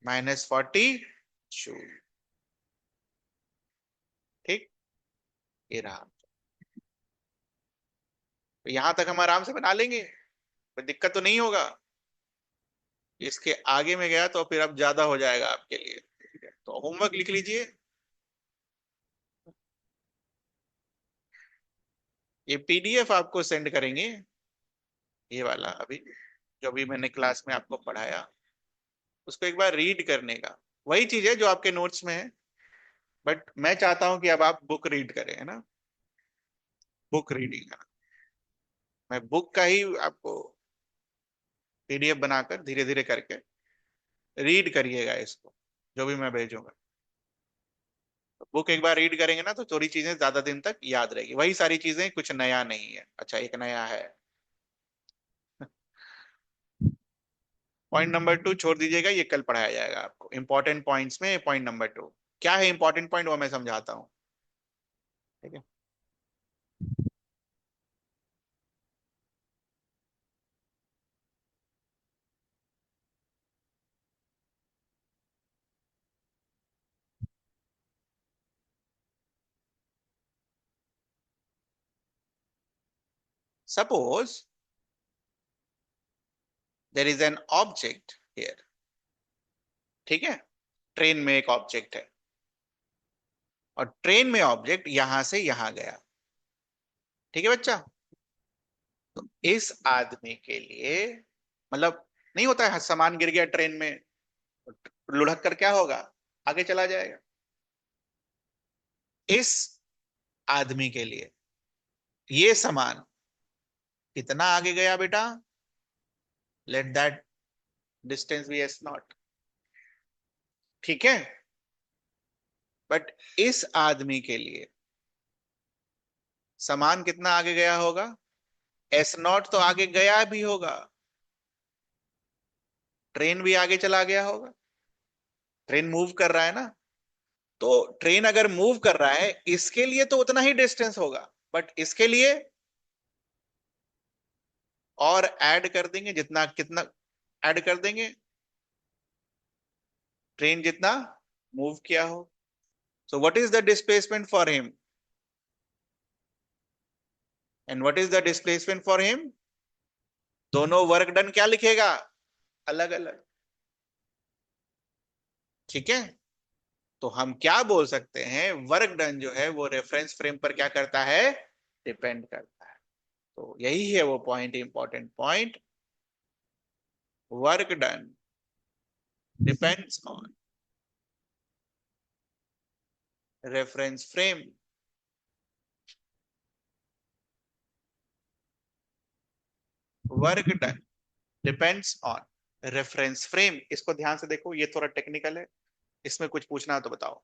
-42। ठीक, ये रहा। तो यहां तक हम आराम से बना लेंगे, कोई दिक्कत तो नहीं होगा। इसके आगे में गया तो फिर अब ज्यादा हो जाएगा आपके लिए, ठीक है? तो होमवर्क लिख लीजिए। ये पीडीएफ आपको सेंड करेंगे, ये वाला अभी जो भी मैंने क्लास में आपको पढ़ाया, उसको एक बार रीड करने का। वही चीज है जो आपके नोट्स में है, बट मैं चाहता हूं कि अब आप बुक रीड करें, है ना। बुक रीडिंग, है ना। मैं बुक का ही आपको पीडीएफ बनाकर धीरे धीरे करके रीड करिएगा इसको, जो भी मैं भेजूंगा। तो बुक एक बार रीड करेंगे ना तो थोड़ी चीजें ज्यादा दिन तक याद रहेगी, वही सारी चीजें, कुछ नया नहीं है। अच्छा एक नया है। पॉइंट नंबर 2 छोड़ दीजिएगा, ये कल पढ़ाया जाएगा आपको। इंपॉर्टेंट पॉइंट्स में पॉइंट नंबर 2 क्या है? इंपॉर्टेंट पॉइंट वो मैं समझाता हूँ, ठीक है। Suppose there is an object here, ठीक है। ट्रेन में एक ऑब्जेक्ट है, और ट्रेन में ऑब्जेक्ट यहां से यहां गया, ठीक है बच्चा। तो इस आदमी के लिए, मतलब, नहीं होता है सामान गिर गया ट्रेन में, लुढ़क कर क्या होगा? आगे चला जाएगा। इस आदमी के लिए ये सामान कितना आगे गया बेटा? Let that distance be S naught, ठीक है। बट इस आदमी के लिए सामान कितना आगे गया होगा? एस नॉट तो आगे गया भी होगा, ट्रेन भी आगे चला गया होगा, ट्रेन मूव कर रहा है ना। तो ट्रेन अगर मूव कर रहा है, इसके लिए तो उतना ही डिस्टेंस होगा, बट इसके लिए और ऐड कर देंगे, जितना कितना ऐड कर देंगे, ट्रेन जितना मूव किया हो। सो what is the displacement for him, and what is the displacement for him? दोनों वर्क डन क्या लिखेगा? अलग अलग। ठीक है, तो हम क्या बोल सकते हैं, वर्क डन जो है वो रेफरेंस फ्रेम पर क्या करता है? डिपेंड करता है। तो यही है वो point, important point. Work done depends on reference frame. Work done depends on reference frame. इसको ध्यान से देखो, ये थोड़ा टेक्निकल है, इसमें कुछ पूछना हो तो बताओ।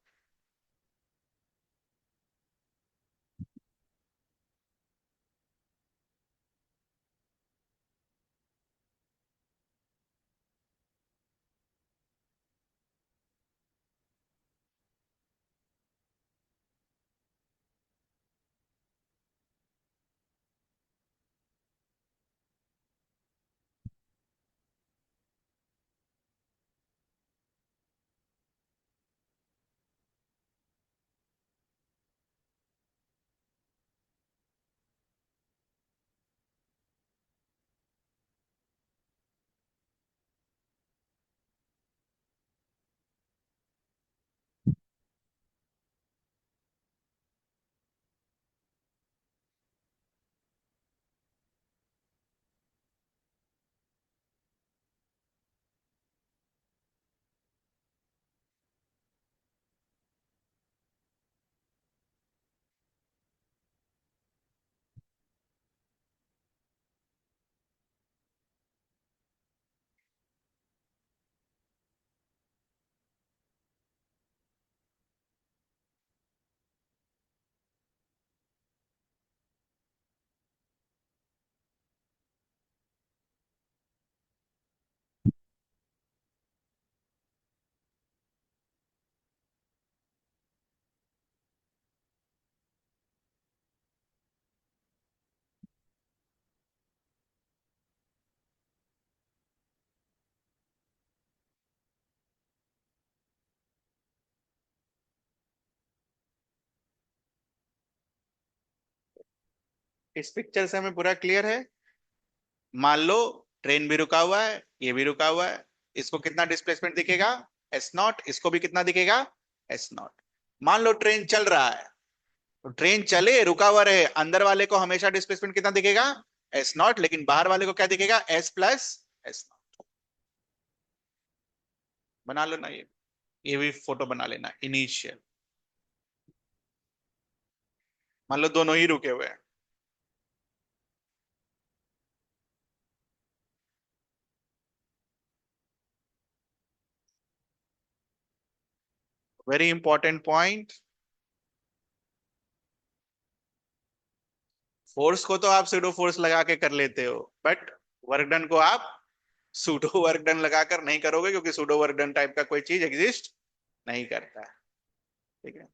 इस पिक्चर से हमें पूरा क्लियर है। मान लो ट्रेन भी रुका हुआ है, ये भी रुका हुआ है, इसको कितना डिस्प्लेसमेंट दिखेगा? S not. इसको भी कितना दिखेगा? S not. मान लो ट्रेन चल रहा है, तो ट्रेन चले रुका हुआ रहे, अंदर वाले को हमेशा डिस्प्लेसमेंट कितना दिखेगा? S not. लेकिन बाहर वाले को क्या दिखेगा? S plus S not. बना लो ना ये भी फोटो बना लेना इनिशियल। मान लो दोनों ही रुके हुए हैं। Very important point. फोर्स को तो आप सूडो फोर्स लगा के कर लेते हो, बट वर्क डन को आप सूडो वर्क डन लगाकर नहीं करोगे, क्योंकि सूडो वर्क डन टाइप का कोई चीज एग्जिस्ट नहीं करता है। ठीक है।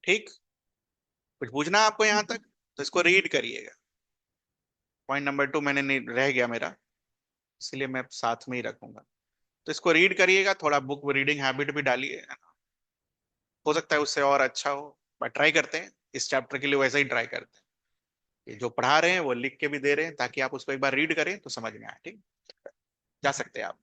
ठीक। कुछ पूछना है आपको यहाँ तक? तो इसको रीड करिएगा। पॉइंट नंबर 2 मैंने नहीं रह गया मेरा, इसलिए मैं साथ में ही रखूंगा। तो इसको रीड करिएगा, थोड़ा बुक रीडिंग हैबिट भी डालिए, है ना। हो सकता है उससे और अच्छा हो, बट ट्राई करते हैं, इस चैप्टर के लिए वैसे ही ट्राई करते हैं। ये जो पढ़ा रहे हैं वो लिख के भी दे रहे हैं, ताकि आप उसको एक बार रीड करें तो समझ में आए। ठीक, जा सकते हैं आप।